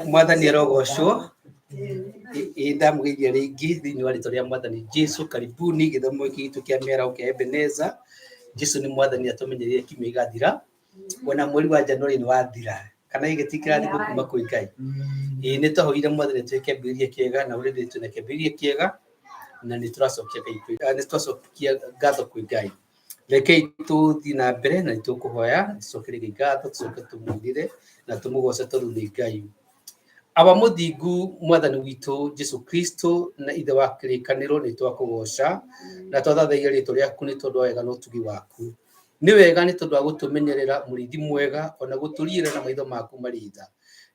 Mwathani arogocwo ndamugeithia ringi thiini wa ritwa ria Mwathani Jesu. Karibuni githomo giki gitu kia mĩaraho kia Ebeneza. Jesu ni Mwathani atumenyereire kiumia igathira, ona mweri wa Januari ni wathira, kana igĩtikĩrathimo kuma kwĩ Ngai. Nĩ twahoire Mwathani tuĩke kĩambĩrĩria kĩega, na already twĩna kĩambĩrĩria kĩega, na nĩ tũracokia ngatho kwĩ Ngai. Rekei tũthiĩ na mbere na nĩtũkũhoya tũcokerie ngatho, tũcoke tũmũinĩre na tũmũgoce tondũ nĩ Ngai. Aba mũthingu Mwathani witũ Jesu Kristo na ithe wa kĩrĩkanĩro, nĩ twakũgoca na twathathaia rĩtwa rĩaku nĩ tondũ wa wega na ũtugi waku. Nĩ wega nĩ tondũ wa gũtũmenyerera, mũrĩithi mwega, ona gũtũriĩra na maitho maku marĩ tha.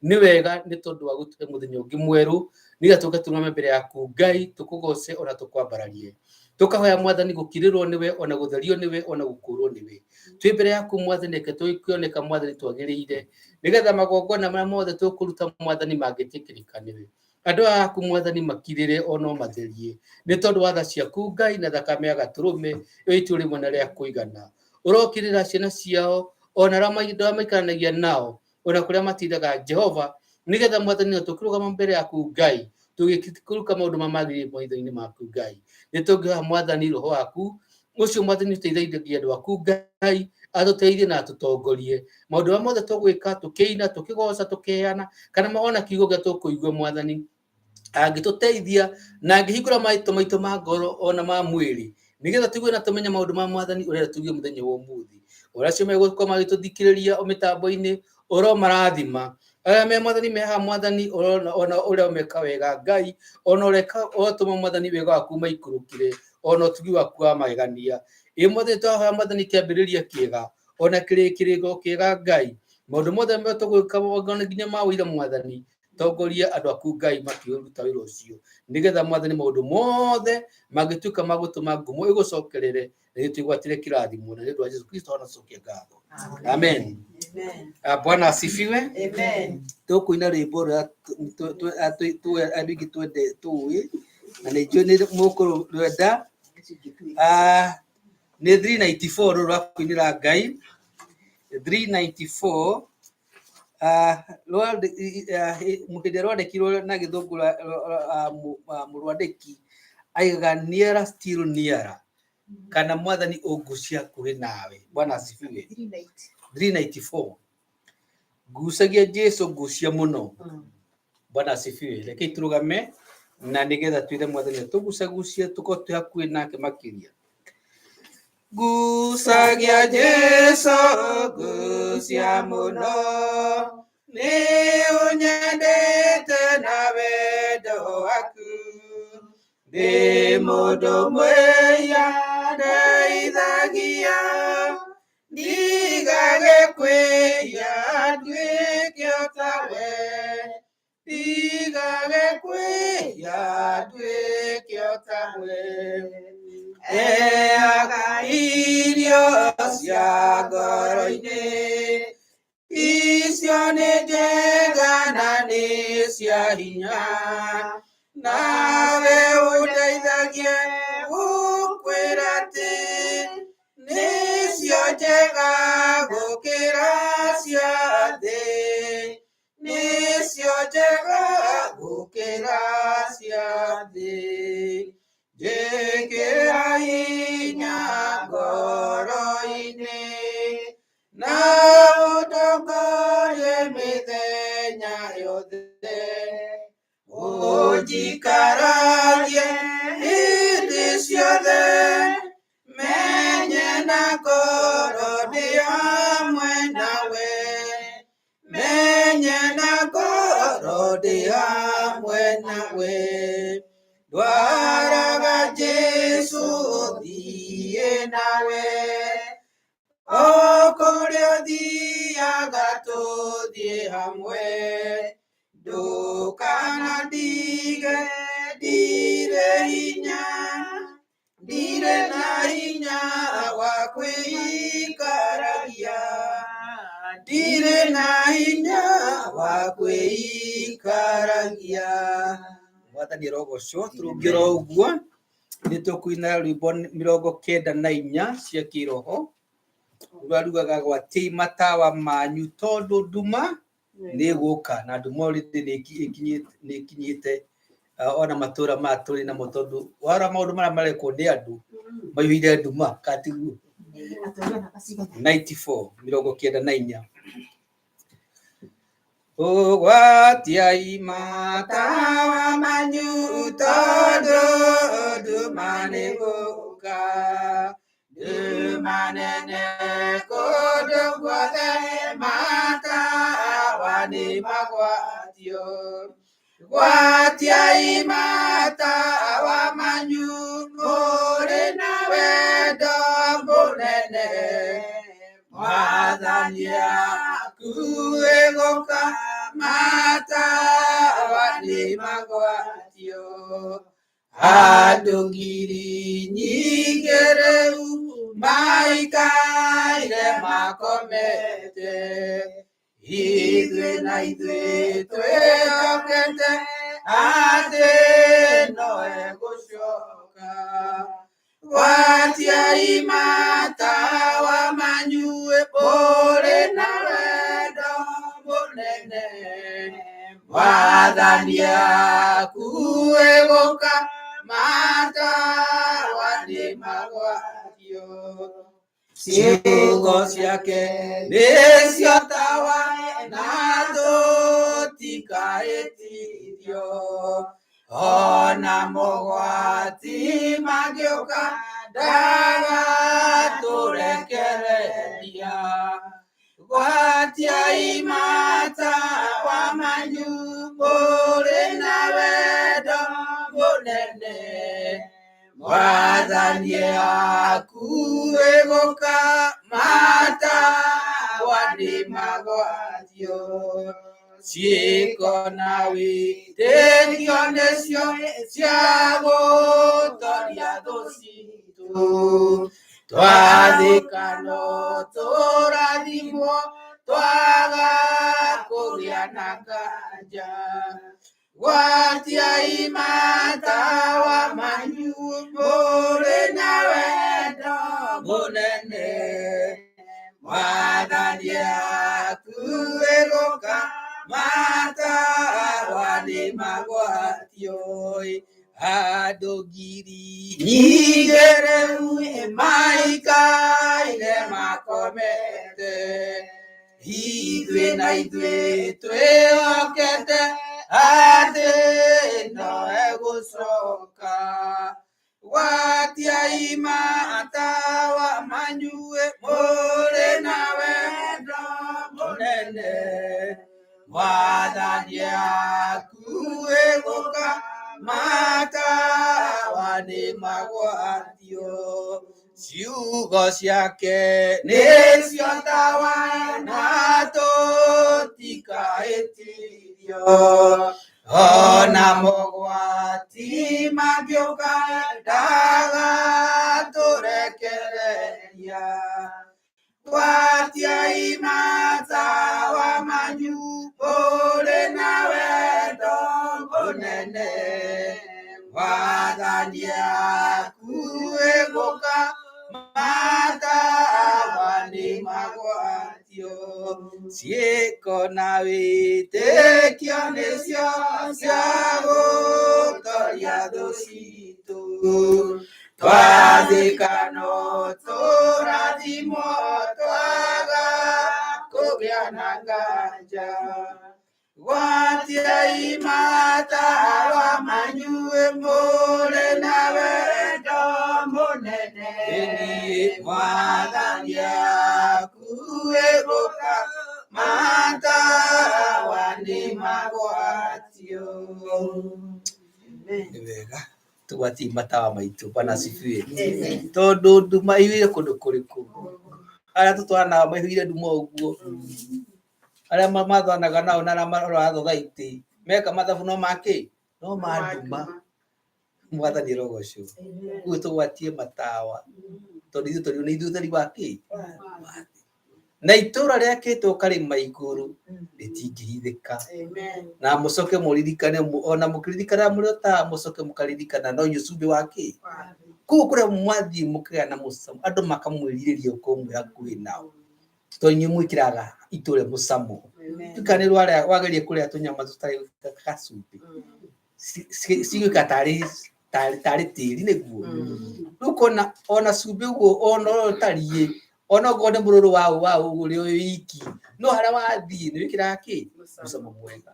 Nĩ wega nĩ tondũ wa gũtũhe mũthenya ũngĩ mwerũ, nĩgetha tũke tũrũgame mbere yaku Ngai, tũkũgoce ona tũkwambararie. Tũkahoya Mwathani gũkirĩrwo nĩwe, ona gũtherio nĩwe, ona gũkũũrwo nĩwe. Twĩ mbere yaku Mwathani, reke tũkĩoneka Mwathani twagĩrĩire, nĩgetha magongona marĩa mothe tũkũruta Mwathani mangĩtĩkĩrĩka nĩwe. Andũ aku Mwathani makirĩre ona matherie, nĩ tondũ wa tha ciaku Ngai na thakame ya Gatũrũme ĩitwo rĩmwe na rĩa kũigana. Ũrokirĩra ciana ciao, ona arĩa maikaranagia nao, ona kũrĩa matindaga Jehova, nĩgetha Mwathani tũkĩrũgama mbere yaku Ngai, tũgĩkũruka maũndũ mamagĩrĩire maitho-inĩ maku Ngai. Nĩ tũngĩhoya Mwathani roho waku ũcio Mwathani ũteithagia andũ aku Ngai, atũteithie na atũtongorie maũndũ marĩa mothe tũgwĩka, tũkĩina, tũkĩgoca, tũkĩheana, kana ona kiugo gĩa tũkũigua Mwathani, angĩtũteithia na angĩhingũra maitho ma ngoro ona ma mwĩrĩ, nĩgetha tũigue na tũmenye maũndũ ma Mwathani ũrĩa tuge mũthenya wa ũmũthĩ. Ũrĩa acio megũkorwo magĩtũthikĩrĩria mĩtambo-inĩ, ũromarathima. Arĩa me Mwathani meha Mwathani, ona ũrĩa meka wega Ngai, ona ũtũma Mwathani wega waku maikũrũkire, ona ũtugi waku wa magegania. Mwathani twahoya Mwathani kĩambĩrĩria kĩega, ona kĩrĩkĩrĩro kĩega Ngai. Maũndũ mothe tũgwĩka nginya ma ũira Mwathani, tongoria andũ aku Ngai makĩruta wĩra ũcio, nĩgetha Mwathani maũndũ mothe mangĩtuĩka magũtũma ngumo ĩgũcokerere, na tũigwatĩre kĩrathimo, na nĩ ũndũ wa Jesu Kristo anacokia ngatho. Amen. Bwana asifiwe. Amen. Tũkũina rwĩmbo rũrĩa andũ aingĩ tũĩ, na nĩ njũĩ nĩ mũkũrwenda. Nĩ 394 rũrũ rwa kũinĩra Ngai. 394 mũhĩndĩ rwandĩkirwo na gĩthũngũ mũrwandĩki aigaga nearer still nearer, kana Mwathani ũngucia hakuhĩ nawe. Bwana asifiwe. 394 ngucagia Jesu, ngucia mũno. Bwana asifiwe. Rekei tũrũgame na nĩgetha twĩre Mwathani tũgucagucie, tũkorwo twĩ hakuhĩ nake makĩria. Ngucagia Jesu, ngucia mũno, nĩ ũnyendete na wendo waku. Ndĩ mũndũ mwĩhia ndeithagia, ndigage kwĩhia nduĩke o tawe. Ndigage kwĩhia nduĩke o tawe. Eaga irio cia ngoro-inĩ, icio nĩ njega na nĩ cia hinya, nawe ũndeithagie gũkwĩra atĩ nĩcio njega gũkĩra cia thĩ, nĩcio njega gũkĩra cia thĩ. Njĩkĩra hinya ngoro-inĩ, na ũndongorie mĩthenya yothe, ũnjikaragie hĩndĩ ciothe, menye na ngoro ndĩ hamwe nawe, menye na ngoro ndĩ hamwe nawe. Ndwaraga Jesu thiĩ nawe, o kũrĩa ũthiaga tũthiĩ hamwe. Ndũkanandige, ndirĩ na hinya wa kwĩikaragia, ndirĩ na hinya wa kwĩikaragia. Mwathani arogocwo. Tũrũngĩra ũguo nĩ tũkũina rwĩmbo 94 cia kĩroho, rũrĩa rugaga gwatia matawa manyu tondũ nduma nĩ gũka na andũ morĩte nĩ kinyĩte ona matũra matũrĩ na tondũ wara maũndũ marĩa marekwo nĩ andũ maiyũire nduma katiguo 94 Ugwatiai matawa manyu tondũ nduma nĩ gũka, nduma nene kũndũ guothe matawa nĩ magwatio. Gwatiai matawa manyu mũrĩ na wendo mũnene, Mwathani akuhĩ gũka, matawa nĩ magwatio. Andũ ngiri nyingĩ rĩu maikaire makomete, ithuĩ na ithuĩ twĩhokete atĩ nowe gũcoka. Gwatiai matawa manyu mũrĩ na wendo mũnene, Mwathani akuhĩ gũka, matawa nĩ magwatio. Ciugo ciake nĩcio tawa na tũtikaĩtithio, ona mũgwati mangĩũka ndagatũrekereria. Gwatiai matawa manyu mũrĩ na wendo mũnene, Mwathani akuhĩ gũka, matawa nĩ magwatio. Ciĩko na wĩtĩkio nĩcio cia gũtoria thũ citũ, twathĩka no tũrathimwo twaga kũgĩa na nganja. Gwatiai matawa manyu mũrĩ na wendo mũnene, Mwathani akuhĩ gũka, matawa nĩ magwatio. Andũ ngiri nyingĩ rĩu maikaire makomete, ithuĩ na ithuĩ twĩhokete atĩ nowe gũcoka. Gwatiai matawa manyu mũrĩ na wendo mũnene, Mwathani akuhĩ gũka, matawa nĩ magwatio. Ciugo ciake nĩcio tawa na tũtikaĩtithio, ona mũgwati mangĩũka ndagatũrekereria. Gwatiai matawa manyu mũrĩ na wendo mũnene, Mwathani akuhĩ gũka, matawa nĩ magwatio. Ciĩko na wĩtĩkio nĩcio cia gũtoria thũ citũ, twathĩka no tũrathimwo twaga kũgĩa na nganja. Gwatiai matawa manyu mũrĩ na wendo mũnene, Mwathani akuhĩ gũka, matawa nĩ magwatio. Nĩ wega tũgwatie matawa maitũ. Bwana asifiwe. Tondũ nduma ĩiyũire kũndũ kũrĩkũ, arĩa tũtwaranaga maiyũire nduma ũguo, arĩa mathanaga nao na arĩa maroraga thothaitĩ meka mathabu no makĩ no manduma. Mwathani rogocwo. Ũguo tũgwatie matawa tondũ ithuĩ tũrĩ na ithuĩ wa kĩ, na itũra rĩakĩtwo karĩma igũrũ rĩtingĩhithĩka. Na mũcoke mũririkane, ona mũkĩririkana mũrĩ ta mũcoke mũkaririkana no inyuĩ cumbĩ wa kĩ. Kũu kũrĩa mwathiĩ mũkĩgĩa na mũcamo, andũ makamwĩrirĩria ũkorwo mwĩ hakuhĩ nao, tondũ inyuĩ mwĩkĩraga itũra mũcamo. tukane rware wagerie kuria tunyama tutari kasupi sigo katari tari tiri neguo ukona ona subi ugo ona tariye ona gone bururu wa uri oyiki no hara wathi ni wikira ki musamo mwega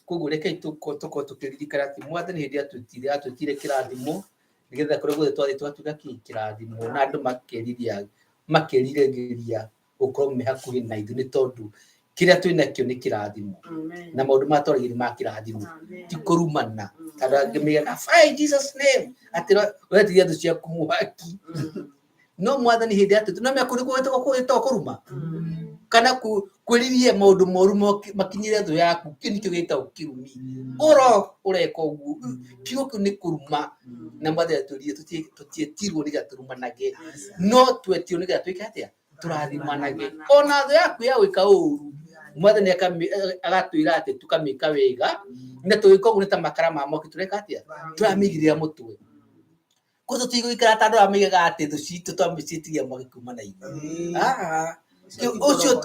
kugureke tuko tukiririkana ati mwathani hindi atutire kirathimo nigetha kuri guthe twatuga kirathimo na andu makeriregeria ukorwo me hakuhi na ithu ni tondu kiria twina kio ni kirathimo na maundu matoragiri ma kirathimo ti kurumana tada ngemiga fight Jesus name atira wetiria thu cia kumuhaki no mwathani hindi atutu no mekuri gwetwo kuruma kana kwiririe maundu moru makinyire thu yaku kinikio gita ukirumi ureka uguo kio ni kuruma na mwathani aturie tutietirwo ni gaturumanage no twetio ni gatwike atia turathimanage ona thu yaku ya wika uru mwathani agatwira ati tukamika wega na tuiko gunita makara ma moki tureka atia turamigirira mutwe ko tutigo ikara tandu amiga ati thu citu twamicitiria moki kuma na ithu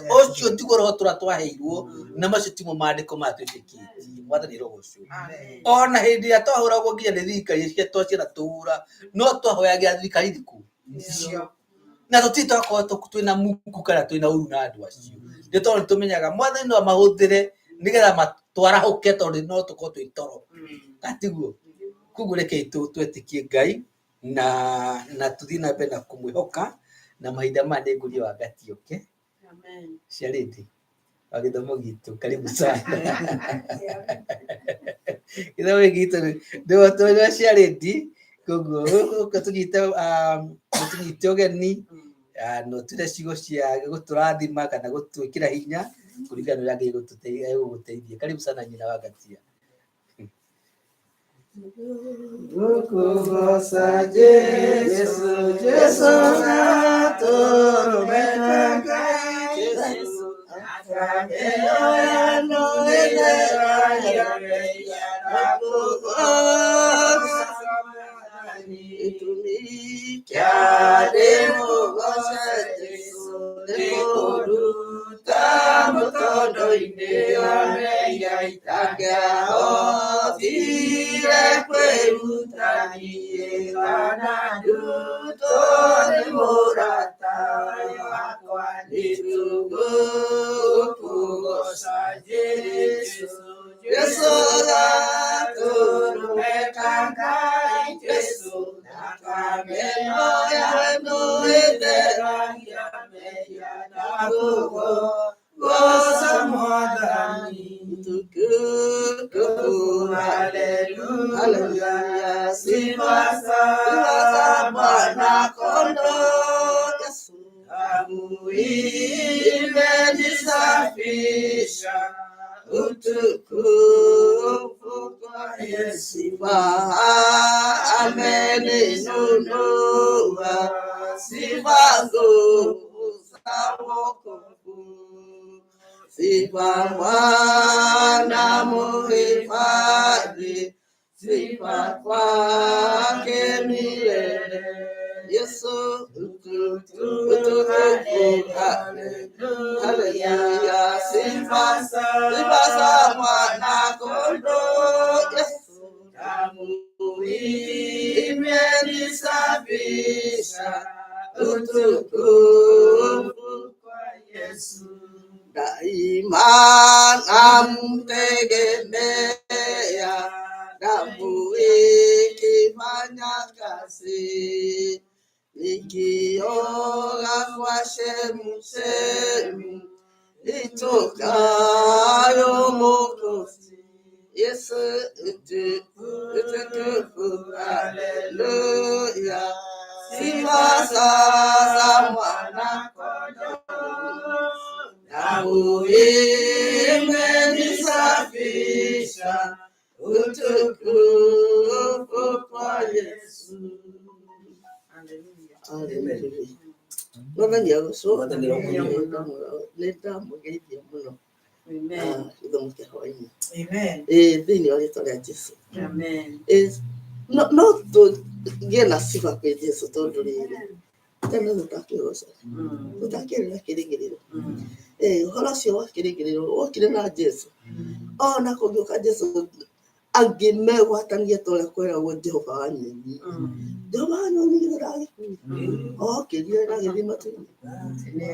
ocio tigoro twaheirwo na macio timo mandiko matwitikitie mwathani rogocio ona hindi ya twahuragwo nginya ni thirikari cia twacira tuura no twahoyagira thirikari thiku na tutitwakorwo twina muku kana twina uru na andu acio ni tondu tumenyaga mwathani no mahuthire nigetha matwarahuke tondu no tukorwo twi toro atiguo kuguo reke twetikie Ngai na tuthii na mbere na kumwihoka na mahinda ma ni nguria wa ngati oke amen ciarindi agithomo gitu karibu sana ithomo gitu ndio twa ciarindi kuguo tunyite ugeni no tire cigo cia guturathima kana gutwikira hinya kuringana na ngai gututeithia karibu sana nyina wa Ngatia Gosa Yesu na tormenta Yesu akabela no elera ya itumi kyademo gosa Yesu lekoru tamutondo ine ya itaga otire kwerutani anaduto ni morata wakwanitu kugosa Yesu la turumekanga Yesu nakameno ya no ederangia meya nakugo gosa mwadani tukuku haleluya sifa Bwana kondo Yesu imenisafisha utukufu kwa Yesu ameninunua sifa nguvu za wokovu sifa Bwana muhifadhi sifa kwake milele Yesu utukufu haleluya sifa za mwana kondoo Yesu damu imenisafisha utukufu kwa Yesu daima namtegemea damu ikifanya kazi nikioga kwa chemchemi itokayo Mwokozi Yesu utukufu haleluya sifa za mwana kondoo damu imenisafisha utukufu kwa Yesu. Haleluya. Mwathani agũcũra nĩndamũgeithia mũno gĩthomo kĩa hwaĩ-inĩ thĩinĩ wa rĩĩtwa rĩa Jesũ no tũgĩe na sifa kwĩ Jesũ tondũ rĩrĩ tene tũtakĩgoca tũtakĩrĩ na kĩrĩgĩrĩro Hora cio wakĩrĩkĩrĩrwo wokire na Jesu ona kũngĩũka Jesu angĩmegwatania ta ũrĩa kweragwo Jehova wa nyeni. Jehova wa nyeni gĩthagĩkuire okĩrire na gĩthiĩ matu-inĩ.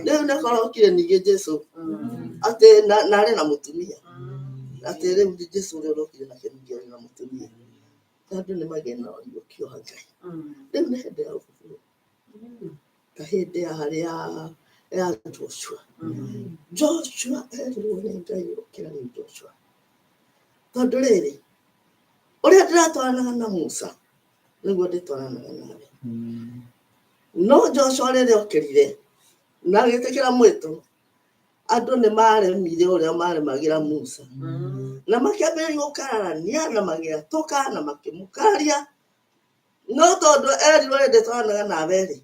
Rĩu nĩkorokire ningĩ Jesu atĩ na arĩ na mũtumia atĩ rĩu Jesu ũrĩa ũrokire nake ningĩ arĩ na mũtumia na andũ nĩmagĩa na ũriũkio wa Ngai. Rĩu nĩ hĩndĩ ya ũbumbu ta hĩndĩ ya Joshua. Joshua erirwo nĩ Ngai ũkĩra rĩu Joshua tondũ rĩrĩ ũrĩa ndĩratwaranaga na Musa nĩguo ndĩtwaranaga nawe. No Joshua rĩrĩa okĩrire na agĩtĩkĩra mwĩtũ andũ nĩmaremire ũrĩa maremagĩra Musa na makĩambĩrĩria gũkararania na magĩatũka na makĩmũkaria. No tondũ erirwo ndĩtwaranaga nawe rĩ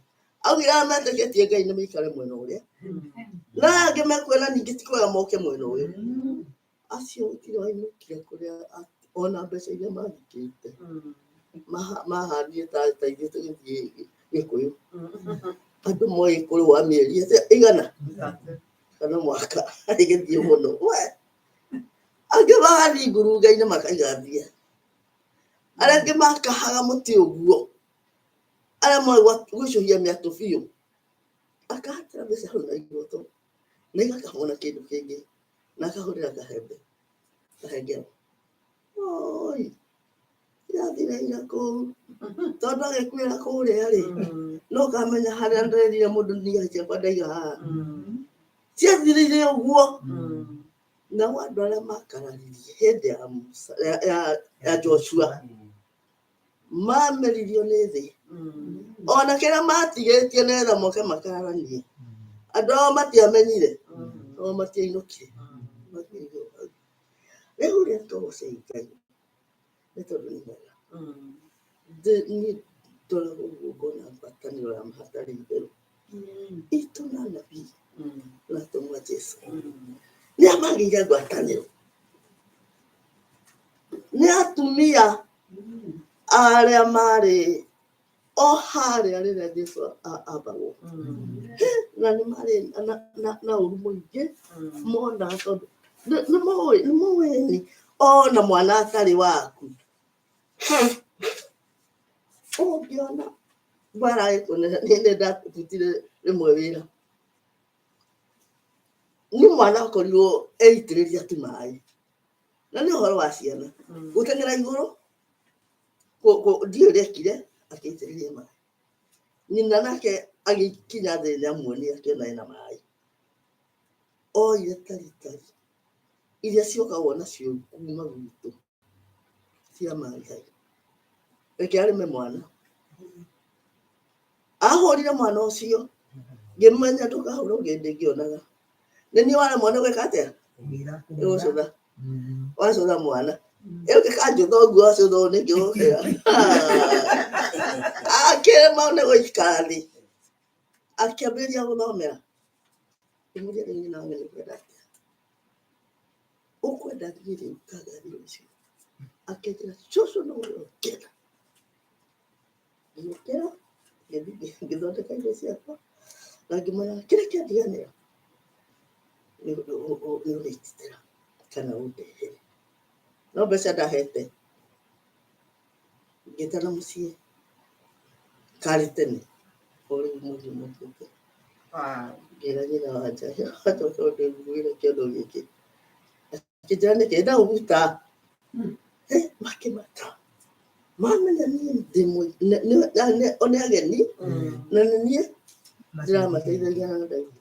augire metĩkĩtie Ngai nĩmaikare mwena ũrĩa na angĩ mekwĩra ningĩ ti kwega moke mwena ũyũ. Acio gũtirĩ wainũkire kũrĩa ona mbeca iria mathikĩte mahandire ta ithuĩ tũgĩthiĩ Gĩkũyũ. Andũ moĩ kũrĩ wa mĩeri igana kana mwaka igĩthiĩ mũno. Angĩ magathiĩ ngurunga-inĩ makaiga mbia, arĩa angĩ makahaga mũtĩ ũguo, arĩa moĩ gwĩcũhia mĩatũ biũ akahatĩra mbeca hau na igũtũ na igakahũna kĩndũ kĩngĩ na akahũrĩra kahengero. Oi irathire ira kũu tondũ agĩkuĩra kũrĩa rĩ no kamenya harĩa nderire mũndũ ndia ciakwa ndaiga haha ciathirire ũguo. Na andũ arĩa makararirie hĩndĩ ya Musa ya Joshua mameririo nĩ thĩ ona kĩrĩa matigĩtie nĩgetha moke makararanie. Andũ ao matiamenyire no matiainũkire. Rĩu rĩrĩa tũgũcaria Ngai nĩ tondũ nĩ mwega. Niĩ ndoragwo ũguo ngona ngwatanĩro ya mahatari itherũ itũ na anabii na atũmwo a Jesu nĩa magĩire ngwatanĩro. Nĩ atumia arĩa marĩ o harĩa rĩrĩa Jesu ambagwo na nĩ marĩ na ũru mũingĩ monaga tondũ nĩ mũĩ ona mwana atarĩ waku ũngĩona mbara ĩkũnene. Nĩ ndatutire rĩmwe wĩra nĩ mwana akorirwo eitĩrĩria tu maĩ na nĩ ũhoro wa ciana gũteng'era igũrũ ndiũ rekire agĩitĩrĩria maĩ. Nyina nake agĩkinya thĩ nĩamuonia akĩona ena maĩ oire taritari iria ciokagwo nacio kuma gwitũ cia Maathai reke arĩme mwana. Ahũrire mwana ũcio ngĩmenya ndũkahũra ũngĩ ndĩngĩonaga. Nĩ niĩ waremwo nĩ gwĩka atĩa gũcũtha wacũtha mwana ĩũngĩkanjũtha ũguo wacũthwo nĩngĩ gũkĩra akĩrema nĩ gũikara thĩ akĩambĩrĩria gũthomera. Ngĩmũria rĩu nyina wame nĩũkwenda atĩa ũkwenda thiĩ rĩu kangari rũciũ akĩnjĩra cũcũ no ũrĩa ũngĩenda. Ngĩũkĩra ngĩthondeka irio ciakwa na ngĩmwĩra kĩrĩa kĩandiganĩra nĩ ũrĩtĩtĩra kana ũndehere. No mbeca ndahete ngĩtana mũciĩ karĩ tene ũrĩ mũndũ mũkĩte ngĩra nyina wanja acoka ũndĩgwĩre kĩondo gĩkĩ akĩnjĩra nĩkĩ ndaũguta makĩmata mamenya niĩ nĩ ageni na nĩ niĩ ndĩramateithagia na ndaigua.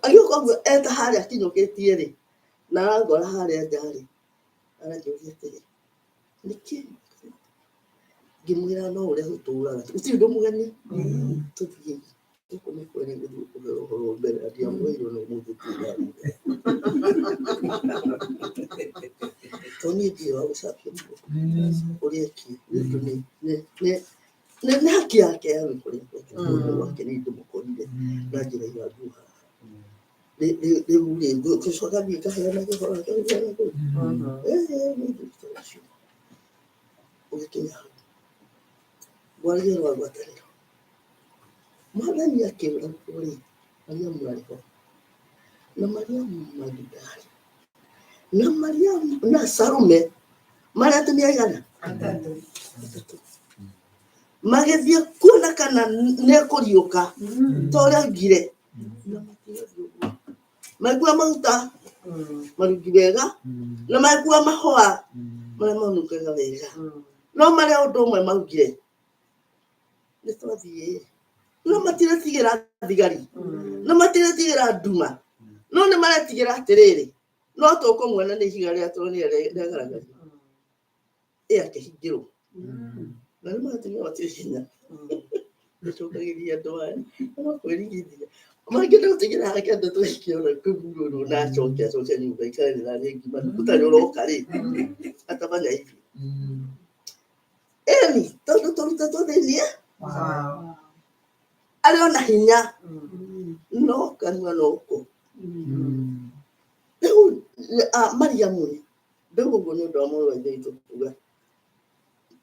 Agĩũka ũguo eta harĩa akinyũkĩtie rĩ na arangora harĩa nja rĩ aranjũria atĩrĩ nĩkĩ. Ngĩmwĩra no ũrĩa tũtũũraga gũtirĩ ũndũ mũgeni tũthiĩ gũkũ nĩ kwene gũthiĩ kũheo ũhoro mbere ndiamwĩirwo nĩ mũndũ kuuga to niĩ ndirĩ wa gũcambia ũrĩa ki nĩ haki yake ya gwĩkũrĩa wake nĩ ndĩmũkorire na njĩra iranguha. Rĩu rĩ ngũcoka thiĩ ngaheana kĩhoro ũgĩkinya hau rwaria rwa ngwatanĩro Mwathani akĩũra rĩ Mariamu ariko na Mariamu Magdalena na Mariamu na Salome maria tumiaigana magethie kuona kana nekuriuka toria ngire na matigethio maigua mauta marugi wega na maigua mahoa maria maunungaga wega no maria undu umwe maugire nitwathie no matiretigira thigari no matiretigira nduma no nĩ maretigira atiriri no tukumwona nĩ ihiga rĩa tũronire rĩagaragario akĩhingĩrwo na nĩ matumia matirĩ hinya gũcũngagĩria andũ aya no kwĩrigithia mangĩtũtigĩra hake andũ twĩkĩona kũgurũrwo na acoke nyũmba ikarĩra rĩngĩ ũtarĩ ũroka rĩ atabanya hivi eni tondũ tũrutatwo thĩinĩ arĩ ona hinya no kanua no kũ rĩu Mariamu ndauga ũguo nĩ ũndũ wa mũrũ wa Ithe witũ kuuga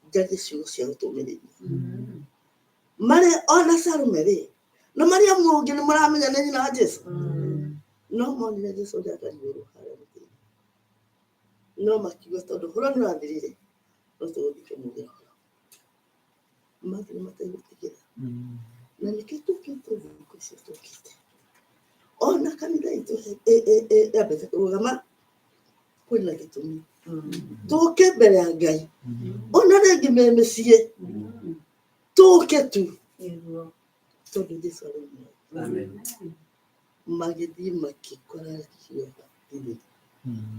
njarie ciugo cia gũtũmĩrĩria marĩ ona Salome rĩ na Mariamu ũngĩ nĩ mũramenya nĩ nyina wa Jesũ no monire Jesũ ũrĩa akarigũrwo harĩa mũtĩ no makiuga tondũ ũhoro nĩ ũrathirire no tũgũthiĩ kũmũgĩra ũhoro mathire mategũtigĩra na nĩkĩo tũkĩte thikũ icio tũkĩte ona kanitha itũ yambĩte kũrũgama kwĩna gĩtũmi tũke mbere ya Ngai ona rĩngĩ me mĩciĩ tũke tu tondũ Jesũ arĩ magĩthiĩ makĩkora kĩoha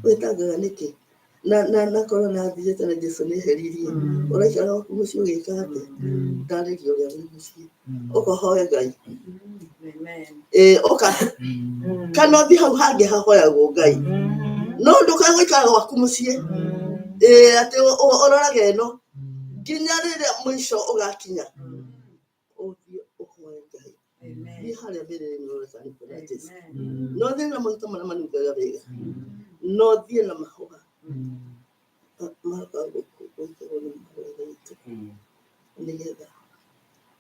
wĩtangaga nĩkĩ na korwo na thigĩte na Jesũ nĩ eheririe ũraikara gwaku mũciĩ ũgĩka atĩa ndarĩria ũrĩa wĩ mũciĩ ũkahoe Ngai ũka kana ũthiĩ hau hangĩ hahoyagwo Ngai no ndũkagũikara gwaku mũciĩ atĩ ũrorage ĩno nginya rĩrĩa mũico ũgakinya ũthiĩ ũhoe Ngai thiĩ harĩa mbĩrĩra-inĩ ũreka nĩ kwĩna Jesũ no thiĩ na maguta marĩa manungaga wega no thiĩ na mahũa magagũkũngũĩrwo nĩ Mũrũ wa Ithe witũ nĩgetha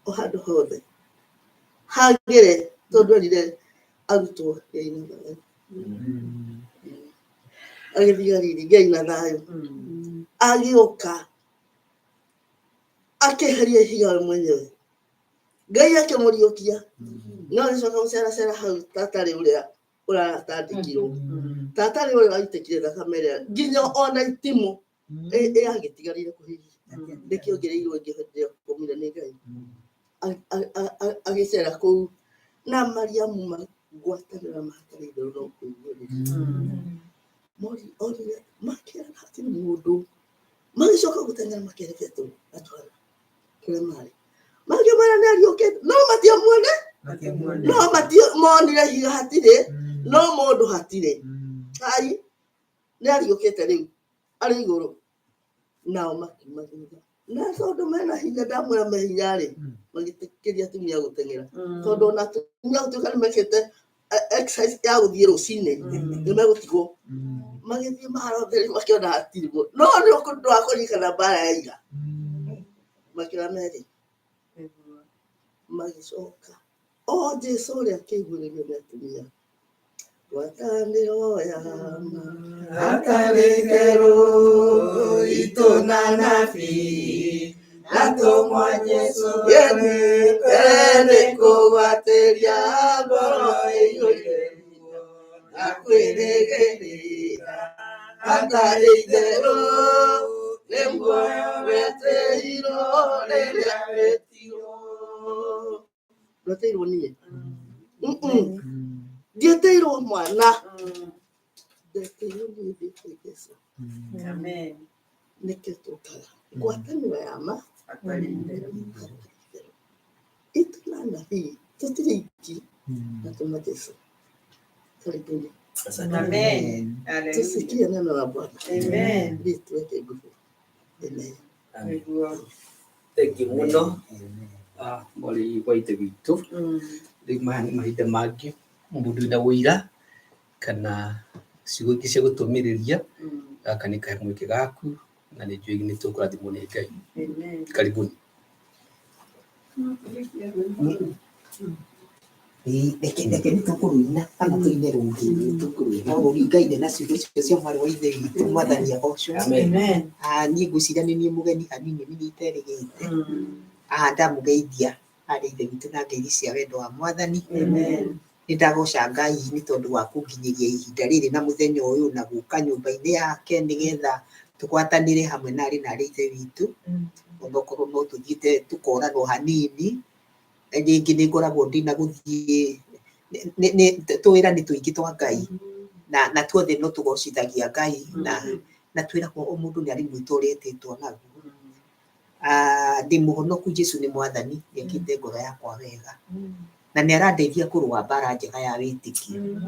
o handũ hothe hagĩre tondũ erire arutwo Ngai na thayũ agĩthiga riri Ngai na thayũ agĩũka akĩeheria ihiga we mwenyewe Ngai akĩmũriũkia no agĩcoka gũceracera hau tatarĩ ũrĩa ũratandĩkirwo tatarĩ ũrĩa waitĩkire thakame ĩrĩa nginya ona itimũ agĩtigarire kũhihia ndĩkĩongereirwo ĩngĩ hĩndĩ ĩyo komire nĩ Ngai agĩcera kũu na Mariamu magwatanĩra matarĩ itherũ no kũiguĩrĩria makĩra hatirĩ mũndũ magĩcoka gũteng'era makĩreketwo atwara kũrĩa marĩ makĩmwĩra nĩ ariũkĩte no matiamuone no monire ihiga hatirĩ no mũndũ hatirĩ ai nĩ ariũkĩte rĩu arĩ igũrũ nao makiuma thutha na tondũ mena hinya ndamwĩra me hinya rĩ magĩtĩkĩria atumia gũteng'era tondũ ona atumia gũtuĩka nĩ mekĩte exercise ya gũthiĩ rũcinĩ nĩ megũtigwo magĩthiĩ maharotheri makĩona hatirĩ no nĩ ũndũ wa kũririkana mbara ya ira makĩra merĩ magĩcoka o Jesũ ũrĩa akĩiguĩrĩrio nĩ atumia gwatanĩro ya hatarĩ itherũ itũ na nabii atũmwo Jesũ nĩ kũgwatĩria ngoro ĩiyũire na kwĩrĩgĩrĩra hatarĩ itherũ nĩ muoyo weteirwo rĩrĩa wetirwo weteirwo niĩ ndiĩteirwo mwana ndeteirwo niĩ ndĩte Jesũ nĩkĩo tũkaga ngwatanĩro ya ma itũ na nabii tũtirĩ iki na tũma Jesũ karibuni tusikie neno la Bwana ili tuweke nguvu. Amen. Thank you mũno Mũrũ wa Ithe witũ rĩu maya nĩ mahinda mangĩ mũndũ wĩna ũira kana ciugo ingĩ cia gũtũmĩrĩria gaka nĩ kamweke gaku na nĩ njũĩ nĩ tũkũrathimwo nĩ Ngai. Karibuni. reke nĩ tũkũruina kana tũine rũngĩ rũringaine na ciugo icio cia mwarĩ wa ithe witũ Mwathani agocwo. Niĩ ngwĩciria nĩ niĩ mũgeni hanini nĩ niĩ iterĩgĩte ndamũgeithia harĩ ithe witũ na ngeithi cia wendo wa Mwathani. Nĩ ndagoca Ngai nĩ tondũ wa kũnginyĩria ihinda rĩrĩ na mũthenya ũyũ na gũka nyũmba-inĩ yake nĩgetha tũgwatanĩre hamwe narĩ ithe witũ. Onokorwo no tũthiĩte tũkoranwo hanini, rĩngĩ nĩ ngoragwo ndĩna gũthiĩ twĩra nĩ tũingĩ twa Ngai na tuothe no tũgocithagia Ngai na twĩragwo o mũndũ nĩ arĩ mwĩto ũrĩa etĩtwo naguo. Ndĩ mũhonoku Jesũ nĩ Mwathani nĩ ekĩte ngoro yakwa wega na nĩ arandeithia kũrũa mbara njega ya wĩtĩkio.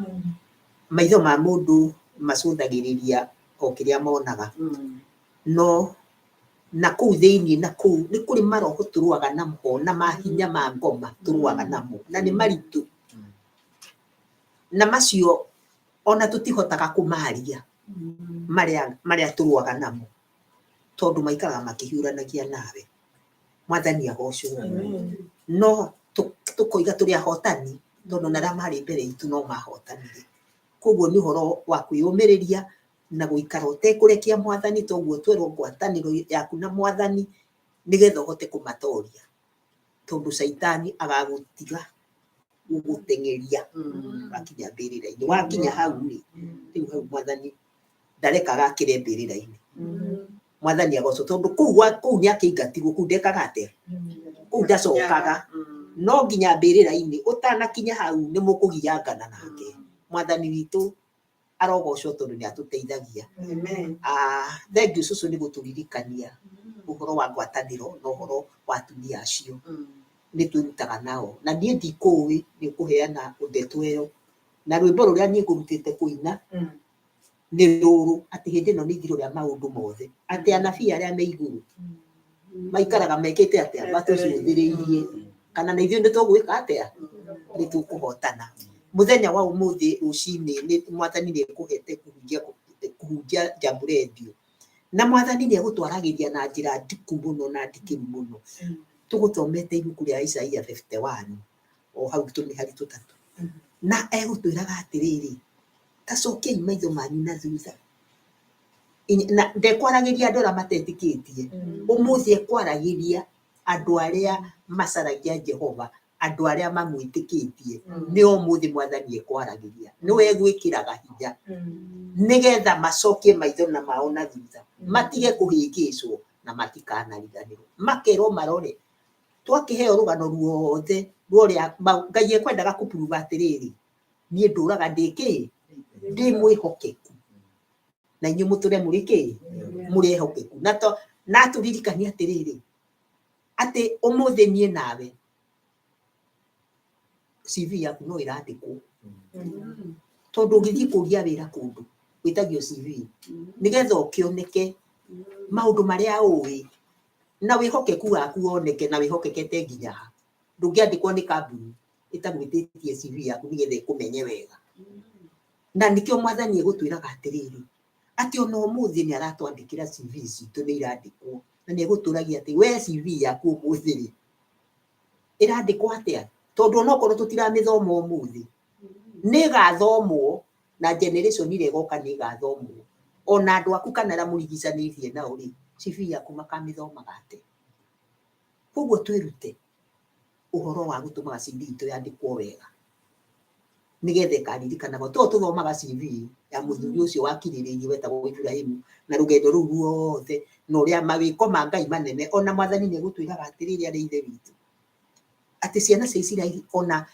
Maitho ma mũndũ macũthagĩrĩria o kĩrĩa monaga, no na kũu thĩinĩ na kũu nĩ kũrĩ maroho tũrũaga namo na mahinya ma ngoma tũrũaga namo na nĩ maritũ, na macio ona tũtihotaga kũmaria marĩa tũrũaga namo tondũ maikaraga makĩhiũranagia nawe. Mwathani agocwo. No tũkoiga tũrĩ ahotani tondũ na arĩa marĩ mbere itũ no mahotanire. Koguo nĩ ũhoro wa kwĩyũmĩrĩria na gũikara ũtekũrekia Mwathani, toguo twerwo ngwatanĩro yaku na Mwathani nĩgetha ũhote kũmatoria, tondũ Caitani agagũtiga gũgũteng'eria wakinya mbĩrĩra-inĩ. Wakinya hau rĩu hau Mwathani ndarekaga akĩre mbĩrĩra-inĩ. Mwathani agocwo tondũ kũu nĩ akĩingatirwo, kũu ndekaga atĩa, kũu ndacokaga, no nginya mbĩrĩra-inĩ ũtanakinya hau nĩ mũkũgiangana nake. Mwathani witũ arogocwo tondũ nĩ atũteithagia. Thengiũ cũcũ nĩ gũtũririkania ũhoro wa ngwatanĩro na ũhoro wa atumia acio nĩ twĩrutaga nao, na niĩ ndikũĩ nĩ ũkũheana ndeto ĩyo, na rwĩmbo rũrĩa niĩ ngũrutĩte kũina nĩ rũrũ atĩ hĩndĩ ĩno nĩ ithirũ rĩa maũndũ mothe, atĩ anabii arĩa me igũrũ maikaraga mekĩte atĩa, matũcũthĩrĩirie, kana na ithuĩ nĩ tũgwĩka atĩa, nĩ tũkũhotana. Mũthenya wa ũmũthĩ rũcinĩ Mwathani nĩ ekũhete kũhunjia njamũ redio, na Mwathani nĩ egũtwaragĩria na njĩra ndiku mũno na ndikĩru mũno. Tũgũthomete ibuku rĩa Isaia 51 o hau tũmĩhari tũtatũ, na egũtwĩraga atĩrĩrĩ, ta cokiai maitho manyu na thutha. Na ndekwaragĩria andũ arĩa matetĩkĩtie, ũmũthĩ ekwaragĩria andũ arĩa macaragia Jehova, andũ arĩa mamwĩtĩkĩtie, nĩo ũmũthĩ Mwathani ekwaragĩria, nĩwe egwĩkĩraga hinya nĩgetha macokie maitho na mao na thutha, matige kũhĩngĩcwo na matikanariganĩrwo, makerwo marore. Twakĩheo rũgano ruothe rũrĩa Ngai ekwendaga kũpuruva atĩrĩrĩ, niĩ ndũraga ndĩ mwĩhokeku na inyuĩ mũtũre mũrĩ mũrĩehokeku. Na tũririkanie atĩrĩrĩ, atĩ ũmũthĩ niĩ nawe CV yaku no ĩrandĩkwo, tondũ ũgĩthiĩ kũria wĩra kũndũ wĩtagio CV nĩgetha ũkĩoneke maũndũ marĩa ũĩ na wĩhokeku waku woneke na wĩhokekete nginya ha, ndũngĩandĩkwo nĩ kambuni ĩtagwĩtĩtie CV yaku nĩgetha ĩkũmenye wega. Na nĩkĩo Mwathani egũtwĩraga atĩrĩrĩ, atĩ ona ũmũthĩ nĩ aratwandĩkĩra CV citũ nĩ irandĩkwo, na nĩ egũtũragia atĩ we CV yaku ũmũthĩ ĩrandĩkwo atĩa, tondũ onokorwo tũtiramĩthoma ũmũthĩ nĩ ĩgathomwo na generation ĩrĩa ĩgoka nĩ ĩgathomwo, ona andũ aku kana arĩa mũrigicanĩirie nao rĩ, CV yaku makamĩthomaga atĩ. Koguo twĩrute ũhoro wa gũtũmaga CV itũ yandĩkwo wega nĩgetha ĩkaririkanaga. To tũthomaga CV ya mũthuri ũcio wakirĩrĩirie wetagwo Iburahĩmu na rũgendo rũu ruothe na ũrĩa mawĩko ma Ngai manene, ona Mwathani nĩ egũtwĩraga atĩrĩrĩ arĩ ithe witũ, atĩ ciana cia Isiraeli ona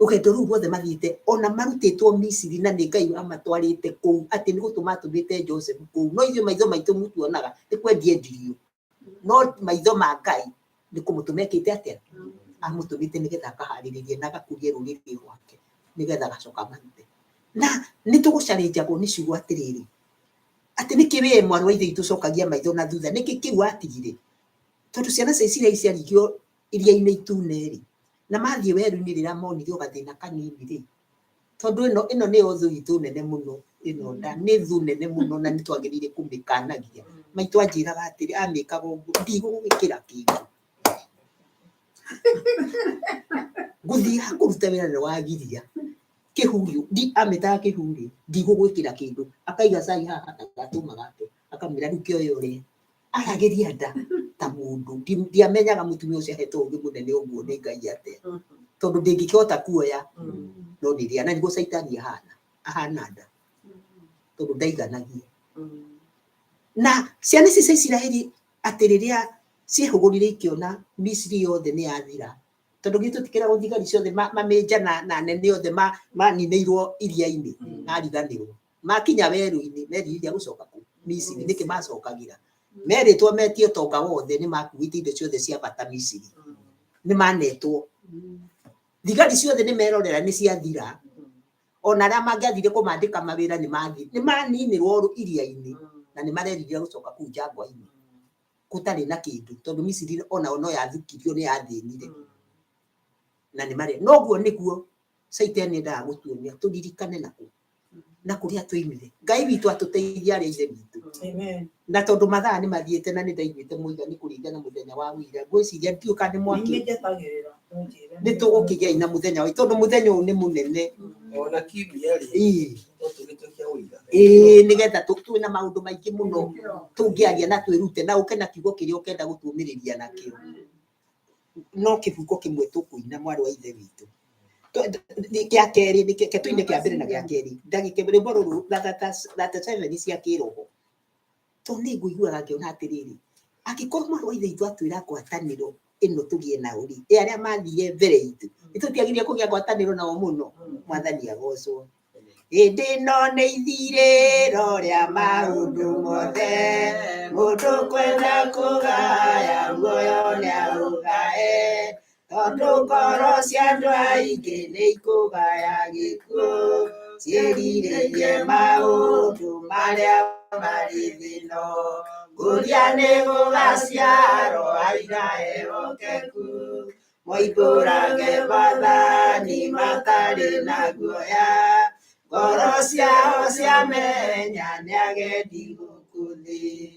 rũgendo rũu ruothe mathiĩte, ona marutĩtwo Misiri na nĩ Ngai wamatwarĩte kũu, atĩ nĩ gũtũma atũmĩte Joseph kũu. No ithuĩ maitho maitũ mũtuonaga nĩ kwendia endirio, no maitho ma Ngai nĩ kũmũtũma ekĩte atĩa, amũtũmĩte nĩgetha akaharĩrĩrie na agakũrie rũrĩrĩ rwake nĩgetha agacoka marute. Na nĩ tũgũcarĩnjagwo nĩ ciugo atĩrĩrĩ, atĩ nĩkĩ we mwarĩ wa ithe witũ ũcokagia maitho na thutha, nĩkĩ kĩu watigire, tondũ ciana cia Isiraeli ciarigio iria-inĩ itune rĩ, na mathiĩ werũ-inĩ rĩrĩa monire gathĩna kanini rĩ, tondũ ĩno nĩyo thũ itũ nene mũno, ĩno nda nĩ thũ nene mũno na nĩ twagĩrĩire kũmĩkanagia. Maitũ anjĩraga atĩrĩ, amĩkaga ũguo ndigũgwĩkĩra kĩndũ guthi hakuruta wira ni wagiria kihurio di ameta kihurio di gugwikira kindu akaiga sai haha agatuma gake akamira ruke oyo ri arageria nda ta mundu ndiamenyaga mutumia ucio ahetwo ungi munene uguo ni ngai ate tondu ndingikihota kuoya no ndiria na niguo saitani ahana nda tondu ndaiganagia na ciana ici Isiraeli atiriria ciehugurire ikiona Misiri yothe ni yathira tondu gitutikira guthigari ciothe mamenja na nene yothe manineirwo iria-ini mariganirwo makinya weru-ini meri iria gucoka ku Misiri niki macokagira meritwo metio tonga wothe ni makuite indo ciothe cia bata Misiri ni manetwo thigari ciothe ni merorera ni ciathira ona aria mangiathire kumandika mawira ni maninirwo iria-ini na ni mareriria gucoka ku jangwa-ini kutari na kindu tondu Misiri ona no yathukirio ni yathinire na ni mare noguo niguo Saitani nda gutuonia turirikane na kuria twoimire ngai witu atuteithia ari ithe witu amen na tondu mathaa ni mathiete na ni ndaiguite muigani kuringana muthenya wa wira ngwiciria ndiuka ni mwaki ni tugukigia ina muthenya wa tondu muthenya uyu ni munene ona kimia ri tugitukia wira nigetha twina maundu maingi muno tungiaria na twirute na ukena kiugo kiria ukenda gutumiriria nakio no kibuko kimwe tukuina mwari wa ithe witu kia keri ni ketuine kia mbere na kia keri ndagike rwimbo ruru that 7 cia kiroho to ni nguiguaga ngiona atiriri akikorwo mwari wa ithe witu atwira ngwataniro ino tugie na uri aria mathire mbere itu itutiagirie kugia ngwataniro nao muno mwathani agocwo indi no ni ithiriro ria maundu mothe mundu kwenda kugaya muoyo ni augae tondu ngoro cia andu aingi ni ikugaya gikuo ciĩrirĩirie maundu maria mari thino nguria ni gugaciarwo aira ehokeku moimbũrage mathani matari na guoya ngoro ciao ciamenya ni agendi gũkũ thĩ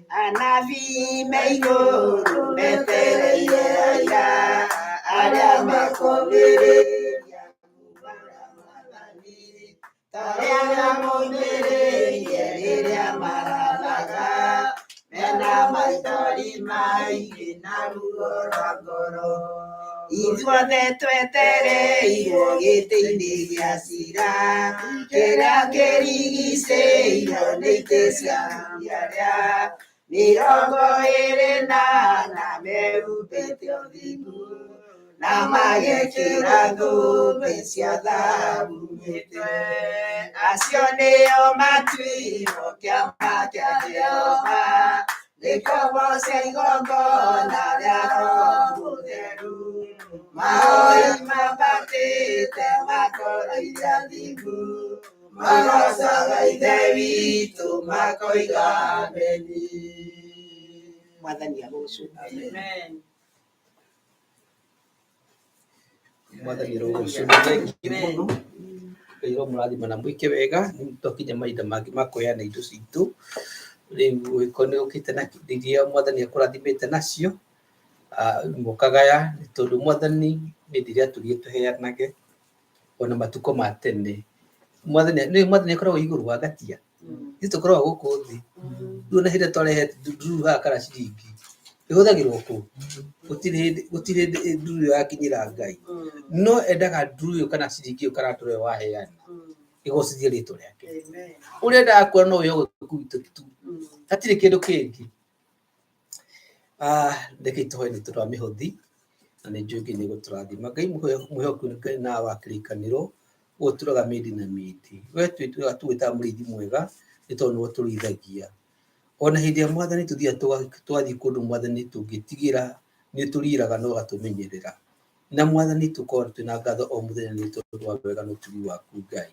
anabii me igũrũ metereire aira aria makũmbĩrĩria mwathani taria moimĩrĩirie rĩrĩa marathaga mena maithori maingĩ na ruo rwa ngoro ithuothe twetereirwo gĩtĩ-inĩ gĩa cira kĩrĩa kĩrigicĩirio nĩ itĩ cia arĩa mĩrongo ĩrĩ na mehumbĩte ũthingu na magekĩra thũmbĩ cia thahabu mĩtwe acio nĩo matuirwo kĩama kĩa Jehova nĩkũgoca igongona rĩa Roho Mũtheru mahoĩ mabatĩte makoro-inĩ athingu magocaga ithe witũ makoiga ameni. Mwathani agocwo. Amen. Mwathani agocwo thengi muno iro murathima na mwike wega nitokinya mahinda mangi ma kuheana indo citũ riu ikone ukite na ndiria mwathani akurathimite nacio mukagaya tondu mwathani ndiria turie tuheanage ona matuko ma tene mwathani akoragwo iguru wa gatia itukoragwo guku thi riu na hinde twarehe nduru ha kana ciringi ihuthagirwo ku gutire nduru yakinyira ngai no endaga nduru kana ciringi kana tore waheana igocithie rĩtwa rĩake urenda kuona no uyo gukuita tu hatire kindu kingi ndeke tuhoe ni tũra mĩhothi na nĩ njũĩ nĩ gũtũrathima ngai mwĩhoku ngai na wakirikanĩro gũtũraga mĩndĩ na mĩndĩ we twĩtaga mũrĩithi mwega nĩ tondũ nĩwe tũrĩithagia ona hĩndĩ ya mwathani twathiĩ kũndũ mwathani tũngĩtigĩra nĩ tũriraga no gatũmenyerera na mwathani tũkorwo twĩna ngatho o mũthenya nĩ tondũ wa wega na ũtugi waku ngai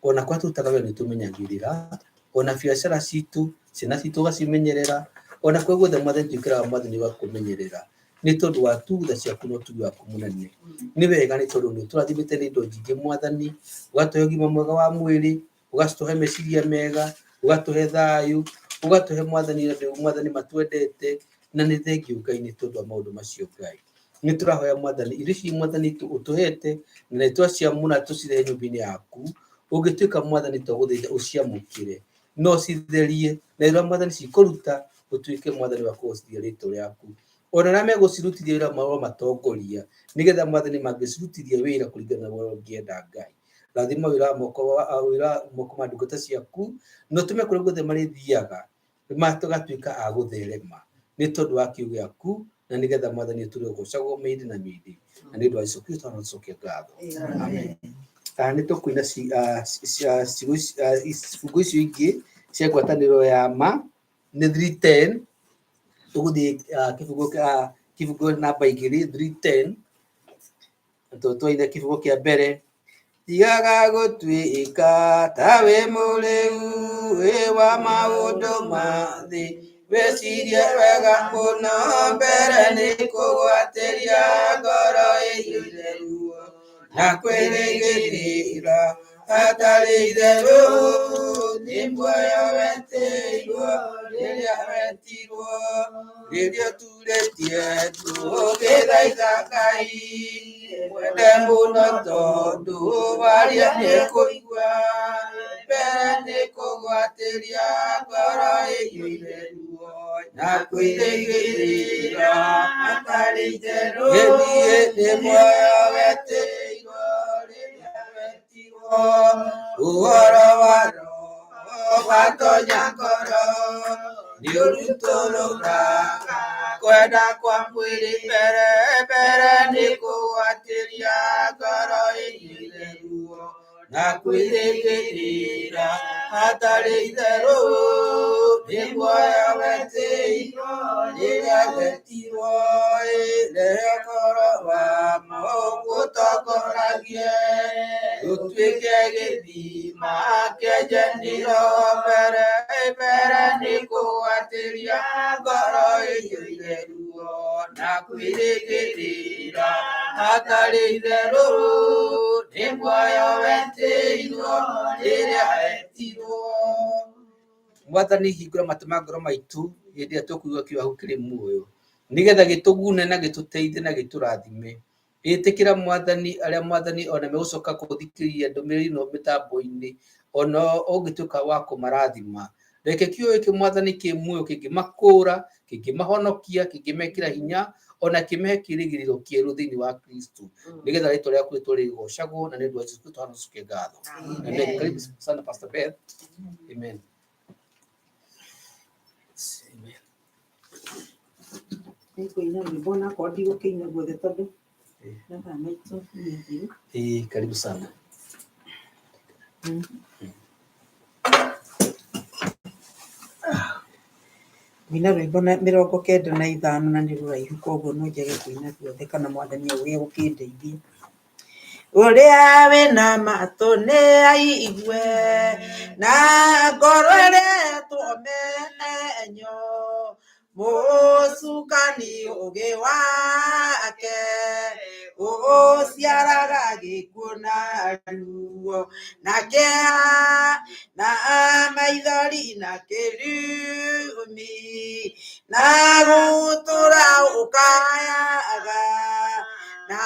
ona kwa tũtaga we nĩ tũmenyagĩrĩra ona biacara citũ ciana citũ ũgacimenyerera ona kwa guothe mwathani twĩkĩraga mwathani wa kũmenyerera nĩ tondũ wa tuutha ciaku na ũtugi waku mũnene nĩ wega nĩ tondũ nĩ tũrathimĩte nĩ indo nyingĩ mwathani ũgatũhe ũgima mwega wa mwĩrĩ ũgatũhe meciria mega ũgatũhe thayũ ũgatũhe mwathani matwendete na nĩ thengiũ ngai nĩ tondũ wa maũndũ macio ngai nĩ tũrahoya mwathani irio ici mwathani ũtũhete na nĩ twaciamũra tũcirehe nyũmba-inĩ yaku ũngĩtuĩka mwathani twagũthaitha ũciamũkĩre no citherie na iria mwathani cikũruta ũtuĩke mwathani wa kũgocithia rĩtwa rĩaku ona arĩa megũcirutithia wĩra mao matongoria nĩgetha mwathani mangĩcirutithia wĩra kũringana na ũrĩa ũngĩenda Ngai rathima wĩra moko ma ndungata ciaku no tũme kũrĩa guothe marĩthiaga matũgatuĩka a gũtherema nĩ tondũ wa kiugo gĩaku na nĩgetha mwathani tũrĩ gũcagwo mĩndĩ na mĩndĩ na nĩ ũndũ wa Jesũ Kristo tũcokia ngatho amen. Nĩ tũkũina cifungo icio ingĩ cia ngwatanĩro ya ma nĩ 310 tũgũthiĩ kifungo namba 2 310 twaina kifungo kĩa mbere tigaga gũtuĩka tawe mũrĩu wĩ wa maũndũ ma thĩ wecirie wega mũno mbere nĩ kũgwatĩria ngoro ĩiyũire ruo na kwĩrĩgĩrĩra hatarĩ itherũ nĩ muoyo wetĩirwo rĩrĩa wetirwo rĩrĩa turĩtie tũgĩthaitha Ngai wende mũno tondũ waria nĩ kũigua mbere nĩ kũgwatĩria ngoro ĩiyũire ruo na kwĩrĩgĩrĩra hatarĩ itherũ nĩ muoyo wetĩirwo rĩrĩa wetirwo ũhoro wa Roho watonya ngoro nĩ ũrutũrũraga kwenda kwa mwĩrĩ mbere nĩ kũgwatĩria ngoro ĩiyũire ruo na kwĩrĩgĩrĩra hatarĩ itherũ nĩ muoyo wetĩirwo rĩrĩa wetirwo rĩrĩa ũhoro wamo gũtongoragie ũtuĩke gĩthima kĩenjenirwo mbere nĩ kũgwatĩria ngoro ĩiyũire ruo na kwĩrĩgĩrĩra hatarĩ itherũ nĩ muoyo wetĩirwo rĩrĩa wetirwo. Mwathani hingũra matũ ma ngoro maitũ hĩndĩ ĩrĩa tũkũigua kiugo hau kĩrĩ muoyo nĩgetha gĩtũgune na gĩtũteithie na gĩtũrathime ĩtĩkĩra mwathani arĩa mwathani ona megũcoka gũthikĩrĩria ndũmĩrĩri ĩno mĩtambo-inĩ ona ũngĩtuĩka wa kũmarathima reke kiugo gĩkĩ mwathani kĩ muoyo kĩngĩmakũra kĩngĩmahonokia kĩngĩmekĩra hinya ona kĩmehe kĩĩrĩgĩrĩro kĩerũ thĩinĩ wa Kristo nĩgetha rĩtwa rĩaku rĩgocagwo na nĩ ũndũ wa Jesũ Kristo tũcokie ngatho. Amen. Karibu sana Pastor Beth. Amen. Karibu sana. Mina rwĩmbo 95 na nĩ rũraihu koguo no njage kũina guothe kana mwathani ũrĩa gũkĩndeithia. Ũrĩa wĩna matũ nĩ aigue na ngoro ĩrĩtwo menyo mũcukani ũgĩ wake ũciaraga gĩkuũ na ruo na kĩeha na maithori na kĩrumi na gũtũra ũkayaga na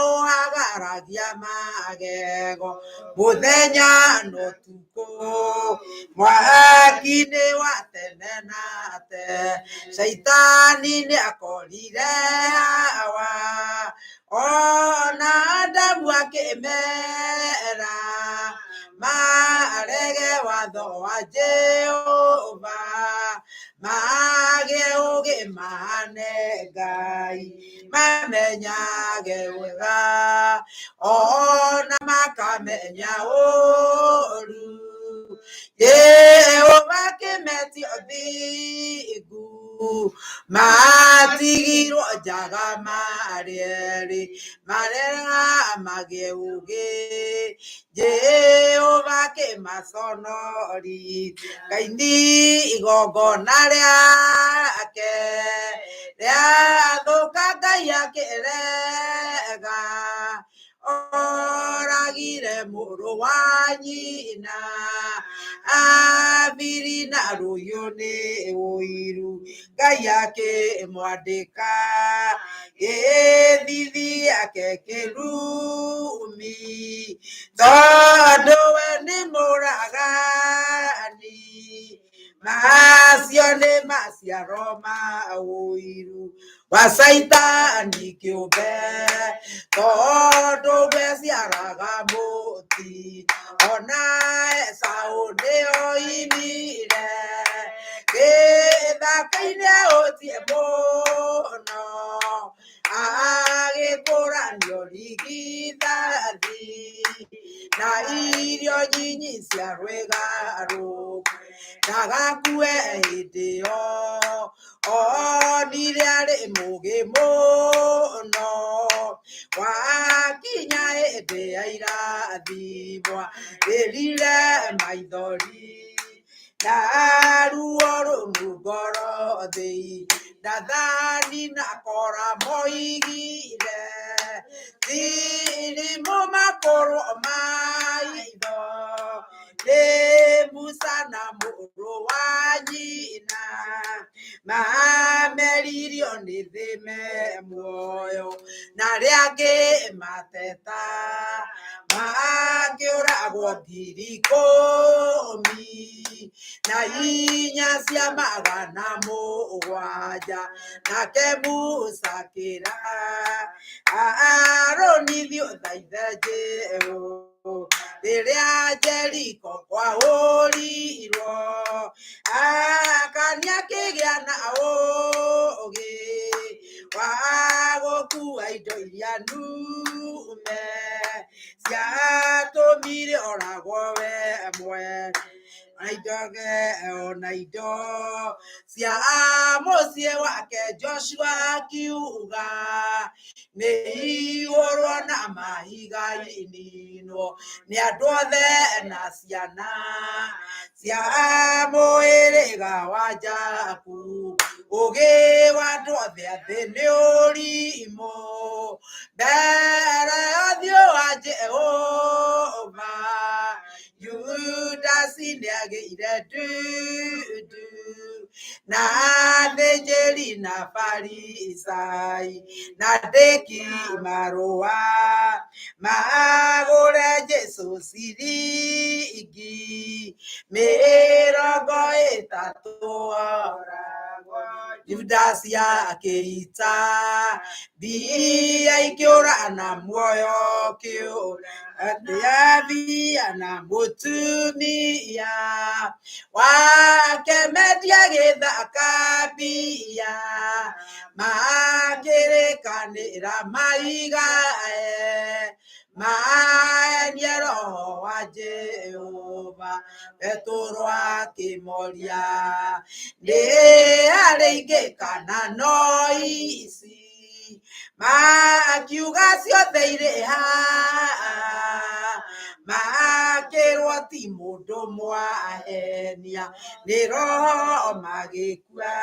ũhagaragia magego mũthenya na ũtukũ mwaki-inĩ wa tene na tene Shaitani nĩ akorire hawa ona Adamu akĩmera marege watho wa Jehova magĩe ũgĩ mahane Ngai mamenyage wega ona makamenya ũũru Jehova akĩmetia ũthingu matigirwo njaga marĩ erĩ marega magĩe ũgĩ Jehova akĩmaconori Kaini igongona rĩake rĩathũka Ngai akĩrega oragire mũrũ wa nyina Abili na rũhiũ nĩ ũiru Ngai akĩmwandĩka gĩthithi gĩake kĩrumi tondũ we nĩ mũragani macio nĩ maciaro ma ũiru wa Saitani kĩũmbe tondũ we ciaraga mũti ona Esaũ nĩoimire gĩthaka-inĩ ũtie mũno agĩkũranio rigithathi na irio nyinyi cia rwĩga ndagakue hĩndĩ ĩyo onire arĩ mũgĩ mũno wakinya hĩndĩ ya irathimwa rĩrire maithori na ruo rũnungoro thĩ ndathani na kora moigire tirimũ makũrwo maitho nĩ Musa na mũrũ wa nyina mameririo nĩ thĩ me muoyo na arĩa angĩ mateta makĩũragwo ngiri ikũmi na inya cia magana mũgwanja nake Musa akĩra Harũni thiĩ ũthaithe Jehova rĩrĩa Jeriko kwahũrirwo Akani akĩgĩa na ũũgĩ wa gũkua indo iria ndume ciatũmire oragwo we mwene ona indo cia mũciĩ wake Joshua akiuga nĩ igũrwo na mahiga ininwo nĩ andũ othe na ciana cia mũhĩrĩga wa Jakubu ũgĩ wa andũ othe a thĩ nĩ ũrimũ mbere ya ũthiũ wa Jehova Judasi nĩagĩire ndudu na athĩnjĩri na Farisai na ndĩki marũa magũre Jesũ ciringi 30 Judasi akĩita mbia ikĩũra na muoyo kĩũra na mũtumia wake mendia gĩthaka mbia makĩrĩkanĩra maiga maenie roho wa Jehova Petũrũ akĩmoria nĩ harĩ ingĩ kana no ici makiuga ciothe irĩ haha makĩrwo ti mũndũ mwahenia nĩ roho magĩkua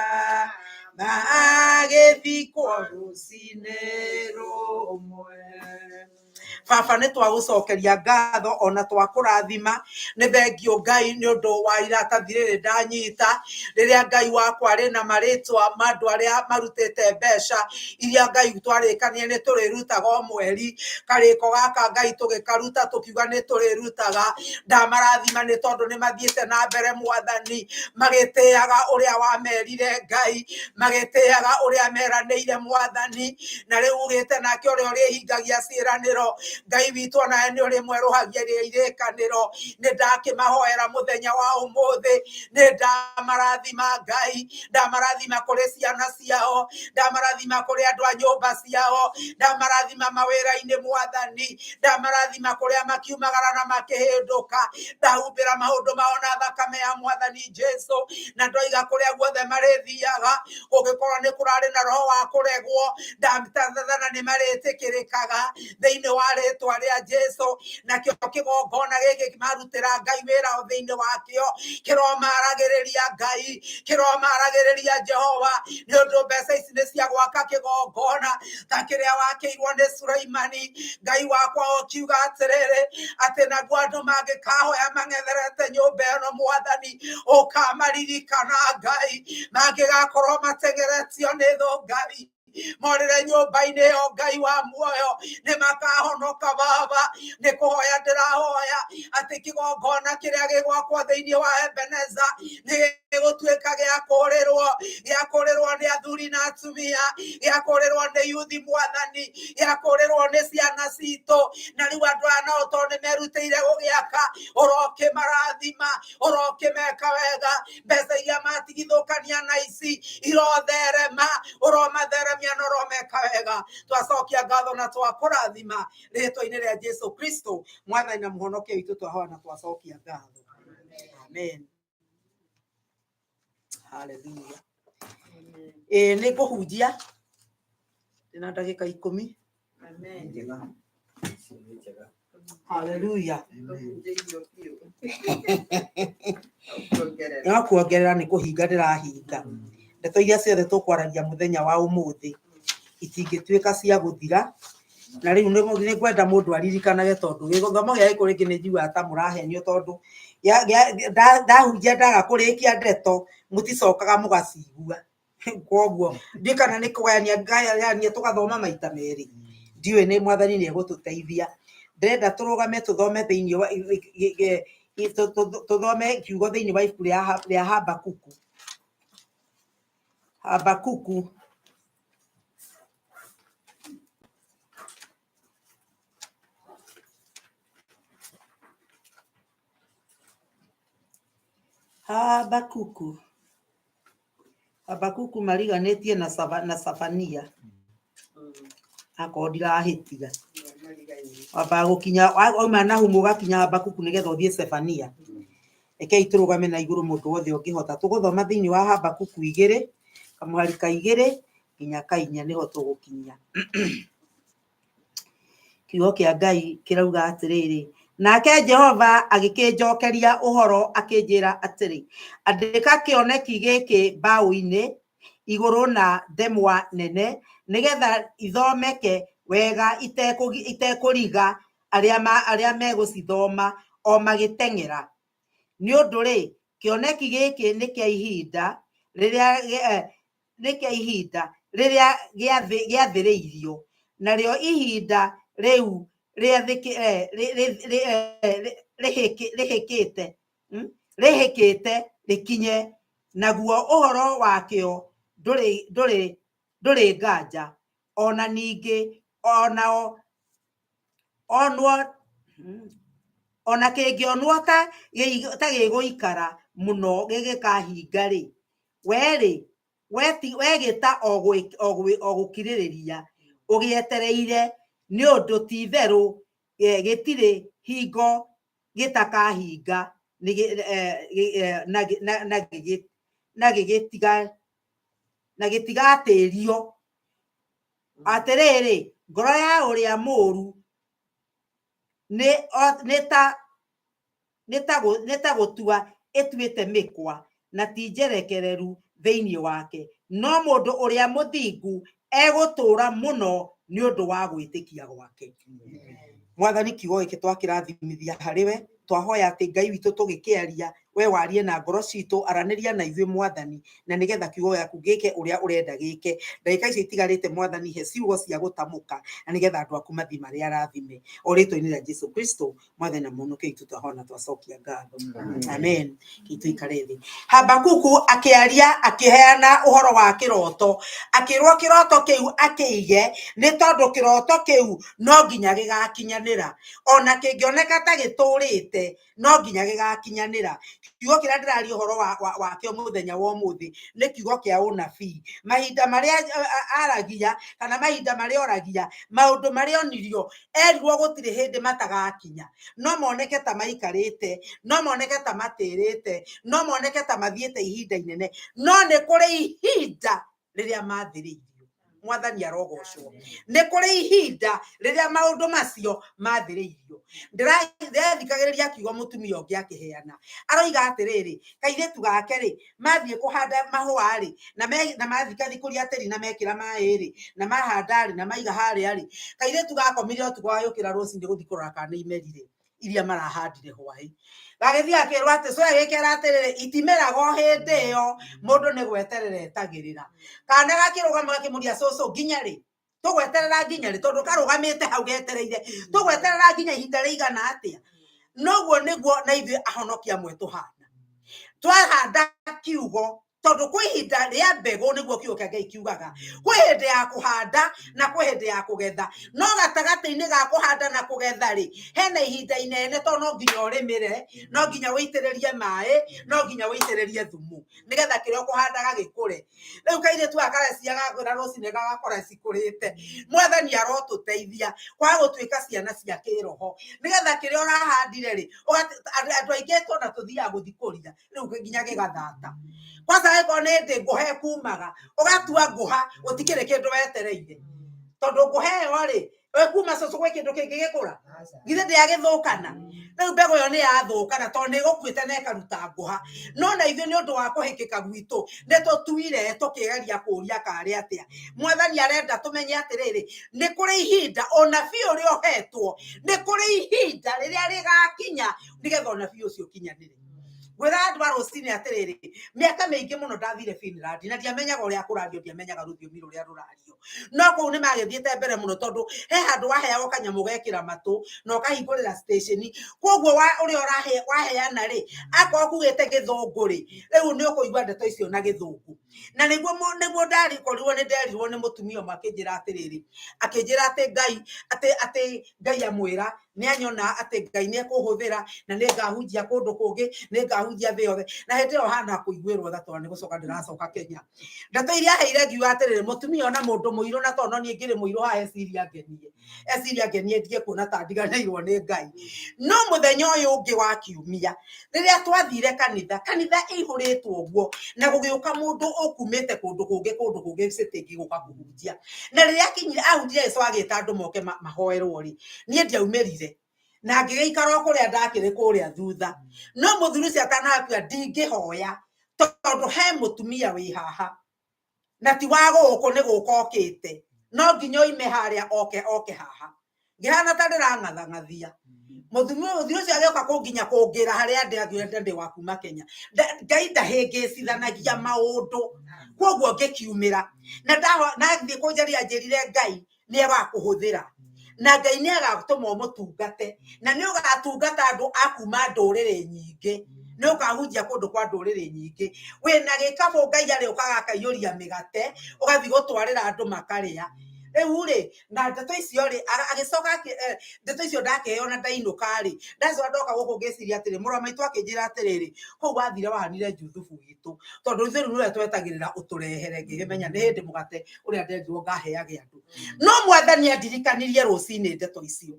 magĩthikwo rũcinĩ rũmwe. Baba nĩ twagũcokeria ngatho ona twakũrathima nĩ thengio Ngai nĩ ũndũ wa iratathi rĩrĩ ndanyita rĩrĩa Ngai wakwa rĩna marĩtwa ma andũ arĩa marutĩte mbeca iria Ngai twarĩkanĩire nĩ tũrĩrutaga o mweri karĩko gaka Ngai tũgĩkaruta tũkiuga nĩ tũrĩrutaga ndamarathima nĩ tondũ nĩ mathiĩte na mbere Mwathani magĩtĩaga ũrĩa wamerire Ngai magĩtĩaga ũrĩa meranĩire Mwathani na rĩu ugĩte nake ũrĩa ũrĩhingagia ciĩranĩro Ngai witũ nawe nĩ ũrĩ mwerũhagia irĩkanĩro nĩ ndakĩmahoera mũthenya wa ũmũthĩ nĩ ndamarathima Ngai ndamarathima kũrĩ ciana ciao ndamarathima kũrĩ andũ a nyũmba ciao ndamarathima mawĩra-inĩ Mwathani ndamarathima kũrĩa makiumagara na makĩhĩndũka ndahumbĩra maũndũ mao na thakame ya Mwathani Jesũ na ndoiga kũrĩa guothe marĩthiaga gũgĩkorwo nĩ kũrarĩ na roho wa kũregwo ndatangathana nĩ marĩtĩkĩrĩkaga thĩinĩ wa rĩtwa rĩa Jesu nakĩo kĩgongona gĩkĩ marutĩra Ngai wĩra thĩinĩ wakĩo kĩromaragĩrĩria Ngai kĩromaragĩrĩria Jehova nĩ ũndũ mbeca ici nĩ cia gwaka kĩgongona ta kĩrĩa wakĩirwo nĩ Sulaimani. Ngai wakwa ũkiuga atĩrĩrĩ atĩ naguo andũ mangĩkahoya mang'etherete nyũmba ĩno Mwathani ũkamaririkana Ngai mangĩgakorwo matengeretio nĩ thũ Ngai morĩre nyũmba-inĩ ĩyo Ngai wa muoyo nĩ makahonoka Baba. Nĩ kũhoya ndĩrahoya atĩ kĩgongona kĩrĩa gĩgwakwo thĩinĩ wa Ebeneza nĩ gĩgũtuĩka gĩa kũrĩrwo nĩ athuri na atumia, gĩa kũrĩrwo nĩ yuthi Mwathani, gĩa kũrĩrwo nĩ ciana citũ. Na rĩu andũ aya nao tondũ nĩ merutĩire gũgĩaka ũrokĩmarathima ũrokĩmeka wega, mbeca iria matigithũkania na ici irotherema ũromatheremia na ũromeka wega. Twacokia ngatho na twakũrathima rĩtwa-inĩ rĩa Jesu Kristo Mwathani na mũhonokia witũ twahoya na twacokia ngatho. Amen. Hallelujah. Nĩ ngũhunjia ndĩna ndagĩka 10. Amen. Hallelujah. Ya kuongerera nĩ kũhinga ndĩrahinga. Ndeto iria ciothe tũkwaragia mũthenya wa ũmũthĩ itingĩtuĩka cia gũthira. Na rĩu nĩ ngwenda mũndũ aririkanage tondũ gĩthomo gĩa gĩkũ rĩngĩ nĩ njiguaga ta mũrahenio tondũ ndahunjia ndaga kũrĩkia ndeto mũticokaga mũgacigua. Koguo ndiĩ kana nĩ kũgayania ngayania tũgathoma maita merĩ. Ndiũĩ nĩ Mwathani nĩ egũtũteithia. Ndĩrenda tũrũgame tũthome thĩinĩ wa tũthome kiugo thĩinĩ wa ibuku rĩa Habakuku. Habakuku Habakuku mariganĩtie na Safania akorwo ndirahĩtiga wamba gũkinya wauma na humu ũgakinya Habakuku nĩgetha ũthiĩ Sefania. Rekei tũrũgame na igũrũ mũndũ wothe ũngĩhota. Tũgũthoma thĩinĩ wa Habakuku 2 kamũharika 2 nginya 4 nĩho tũgũkinya. Kiugo kĩa Ngai kĩrauga atĩrĩrĩ, nake Jehova agĩkĩnjokeria ũhoro akĩnjĩra atĩrĩ, andĩka kĩoneki gĩkĩ mbaũ-inĩ igũrũ na ndemwa nene nĩgetha ithomeke wega itekũriga arĩa megũcithoma o magĩteng'era. Nĩ ũndũ rĩ kĩoneki gĩkĩ nĩ kĩa ihinda rĩrĩa gĩathĩrĩirio, narĩo ihinda rĩu rĩhĩkĩte rĩkinye, naguo ũhoro wakĩo ndũrĩ nganja. Ona ningĩ ona kĩngĩonwo ta gĩgũikara mũno gĩgĩkahinga rĩ, wegĩta o gũkirĩrĩria ũgĩetereire, nĩ ũndũ ti itherũ gĩtirĩ hingo gĩtakahinga na gĩtigatĩrio. Atĩrĩrĩ, ngoro ya ũrĩa mũũru nĩ ta gũtua ĩtuĩte mĩkwa na ti njerekereru thĩinĩ wake, no mũndũ ũrĩa mũthingu egũtũũra mũno nĩ ũndũ wa gwĩtĩkia gwake. Mwathani kiugo gĩkĩ twakĩrathimithia harĩwe, twahoya atĩ Ngai witũ tũgĩkĩaria we warie na ngoro citũ, aranĩria na ithuĩ Mwathani, na nĩgetha kiugo gĩaku gĩke ũrĩa ũrenda gĩke. Ndagĩka ici itigarĩte Mwathani, he ciugo cia gũtamũka na nĩgetha andũ aku mathi marĩa arathime, o rĩtwa-inĩ rĩa Jesu Kristo Mwathani na mũhonokia witũ twahona twacokia ngatho. Amen. Tuikare thĩ. Habakuku akĩaria akĩheana ũhoro wa kĩroto, akĩrwo kĩroto kĩu akĩige nĩ tondũ kĩroto kĩu no nginya gĩgakinyanĩra, ona kĩngĩoneka ta gĩtũrĩte no nginya gĩgakinyanĩra. Kiugo kĩrĩa ndĩraria ũhoro wakĩo mũthenya wa ũmũthĩ nĩ kiugo kĩa ũnabii. Mahinda marĩa aragia kana mahinda marĩa oragia, maũndũ marĩa onirio erirwo gũtirĩ hĩndĩ matagakinya. No moneke ta maikarĩte, no moneke ta matĩrĩte, no moneke ta mathiĩte ihinda inene, no nĩ kũrĩ ihinda rĩrĩa mathĩrĩirio. mwathani arogocwo nä kå rä ihinda rä rä a maå ndå macio mathä rä irio ndärathikagä rä ria kiugo må tumia å ngä akä heana aroiga atä rä rä kairä tu gake rä mathiä kå handa mahåa rä na mathikathikå ria tä ri na mekä ra maä rä na mahanda rä na maiga harä a rä kairä tu gakomire å tugo wayå kä ra rå cinä gå thiä kå rora kana nä imerire iria marahandire hwaä gagäthiä akä rwo atä coya gä kä aratä rä rä itimeraga o hä ndä ä yo må ndå nä gweterera etagä rä ra kana gakä rå gama gakä må ria cåcå nginya rä tå gweterera nginya rä tondå karå gamä te hau getereire tå gweterera nginya ihinda rä igana atä a noguo nä guo na ithuä ahonokia amwe tå hana twahanda kiugo tondå kwä ihinda rä a mbegå nä guo kiugo kä a Ngai kiugaga kwä hä ndä ya kå handa na kwä hä ndä ya kå getha no gatagatä-inä ga kå handa na kå getha rä hena ihinda inene to no nginya å rä mä re no nginya wä itä rä rie maä no nginya wä itä rä rie thumu nä getha kä rä a å kå handaga gä kå re rä u kairä tu akarecia gagwä ra rå cinä gagakora cikå rä te mwathani arotå teithia kwaga gå tuä ka ciana cia kä roho nä getha kä rä a å rahandire rä andå aingä tona tå thiaga gå thikå ria rä u nginya gä gathata kwanza eko nä ndä ngå he kumaga å gatua ngå ha gå tikä rä kä ndå wetereire tondå ngå he yo rä kuma cåcå gwä kä ndå kä ngä gä kå ra githä ndä agä thå kana rä u mbegå ä yo nä yathå kana tondå nä gå kuä te na ĩkaruta ngå ha no na ithuä nä å ndå wa kå hä kä ka gwitå nä tå tuire tå kä geria kå ria karä atä a mwathani arenda tå menye atä rä rä nä kå rä ihinda ona biå å rä ohetwo nä kå rä ihinda rä rä a rä gakinya nä getha ona biå å cio kinyanä rä gwĩra andũ a rũcinĩ atĩrĩrĩ mĩaka mĩingĩ mũno ndathire Finland na ndiamenyaga ũrĩa kũrario ndiamenyaga rũthiomi rũrĩa rũrario no kũu nĩ magĩthiĩte mbere mũno tondũ he handũ waheagwo kanyamũ gekĩra matũ na ũkahingũrĩra station koguo ũrĩa waheana rĩ akorwo kugĩte gĩthũngũ rĩ rĩu nĩ ũkũigua ndeto icio na gĩthũngũ na nĩguo ndarikorirwo nĩ nderirwo nĩ mũtumia ũmwe akĩnjĩra atĩrĩrĩ akĩnjĩra atĩ Ngai amwĩra nĩ anyona atĩ Ngai nĩ ekũhũthĩra na nĩ ngahunjia kũndũ kũngĩ nĩ ngahunjia thĩ yothe na hĩndĩ ĩyo hana kũiguĩrwo tha tondũ nĩ gũcoka ndĩracoka Kenya ndeto iria heire ngiuga atĩrĩrĩ mũtumia ona mũndũ mũirũ na tondũ niĩ ngĩrĩ mũirũ haha eciria ngenie ndie kuona ta ndiganĩirwo nĩ Ngai no mũthenya ũyũ ũngĩ wa kiumia rĩrĩa twathire kanitha ĩihũrĩtwo ũguo na gũgĩũka mũndũ ũkumĩte kũndũ kũngĩ cĩtĩngĩ gũka kũhunjia na rĩrĩa akinyire ahunjire Jesũ agĩta andũ moke mahoerwo rĩ niĩ ndiaumĩrire na ngĩgĩikara kũrĩa ndakĩrĩ kũrĩa thutha no mũthuri ũcio atanakua ndingĩhoya tondũ he mũtumia wĩ haha na ti wa gũkũ nĩ gũka okĩte no nginya oime harĩa oke haha ngĩhana ta ndĩrang'athang'athia mũthuri ũcio agĩũka kũnginya kũngĩra harĩa ndĩ wa kuma Kenya Ngai ndahĩngĩcithanagia maũndũ koguo ngĩkiumĩra na thiĩ kũnjaria njĩrire Ngai nĩ agakũhũthĩra na Ngai nĩ agatũma ũmũtungate na nĩ ũgatungata andũ a kuma ndũrĩrĩ nyingĩ nĩ ũkahunjia kũndũ kwa ndũrĩrĩ nyingĩ wĩna gĩkabũ Ngai arĩ ũkaga akaiyũria mĩgate ũgathiĩ gũtwarĩra andũ makarĩa rĩu rĩ na ndeto icio rĩ agĩcoka ndeto icio ndakĩheo na ndainũka rĩ ndacoka ndoka gũkũ ngĩciria atĩrĩ mũrũ wa maitũ akĩnjĩra atĩrĩrĩ kũu wathire wahanire Juthubu witũ tondũ ithuĩ rĩu nĩwe twetagĩrĩra ũtũrehere ngĩmenya nĩ hĩndĩ mũgate ũrĩa ndendirwo ngaheage andũ no mwathani andirikanirie rũcinĩ ndeto icio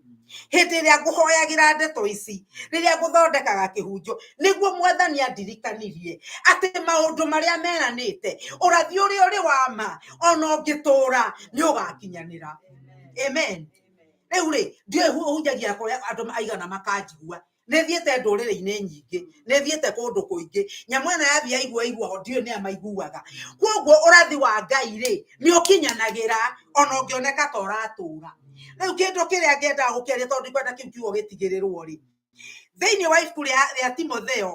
hĩndĩ ĩrĩa ngũhoyagĩra ndeto ici rĩrĩa ngũthondekaga kĩhunjio nĩguo mwathani andirikanirie atĩ maũndũ marĩa meranĩte ũrathi ũrĩa ũrĩ wa ma ona ũngĩtũũra nĩ ũgakinyanĩra amen rĩu rĩ ndiũĩ hunjagia kũrĩa andũ aigana makanjigua nĩ thiĩte ndũrĩrĩ-inĩ nyingĩ nĩ thiĩte kũndũ kũingĩ nyamũ ĩno yathi aigua ho ndiũĩ nĩ amaiguaga koguo ũrathi wa Ngai rĩ nĩ ũkinyanagĩra ona ũngĩoneka ta ũratũũra rĩu kĩndũ kĩrĩa ngĩendaga gũkĩaria tondũ ndikwenda kĩu kiugo gĩtigĩrĩrwo rĩ thĩinĩ wa ibuku rĩa Timotheo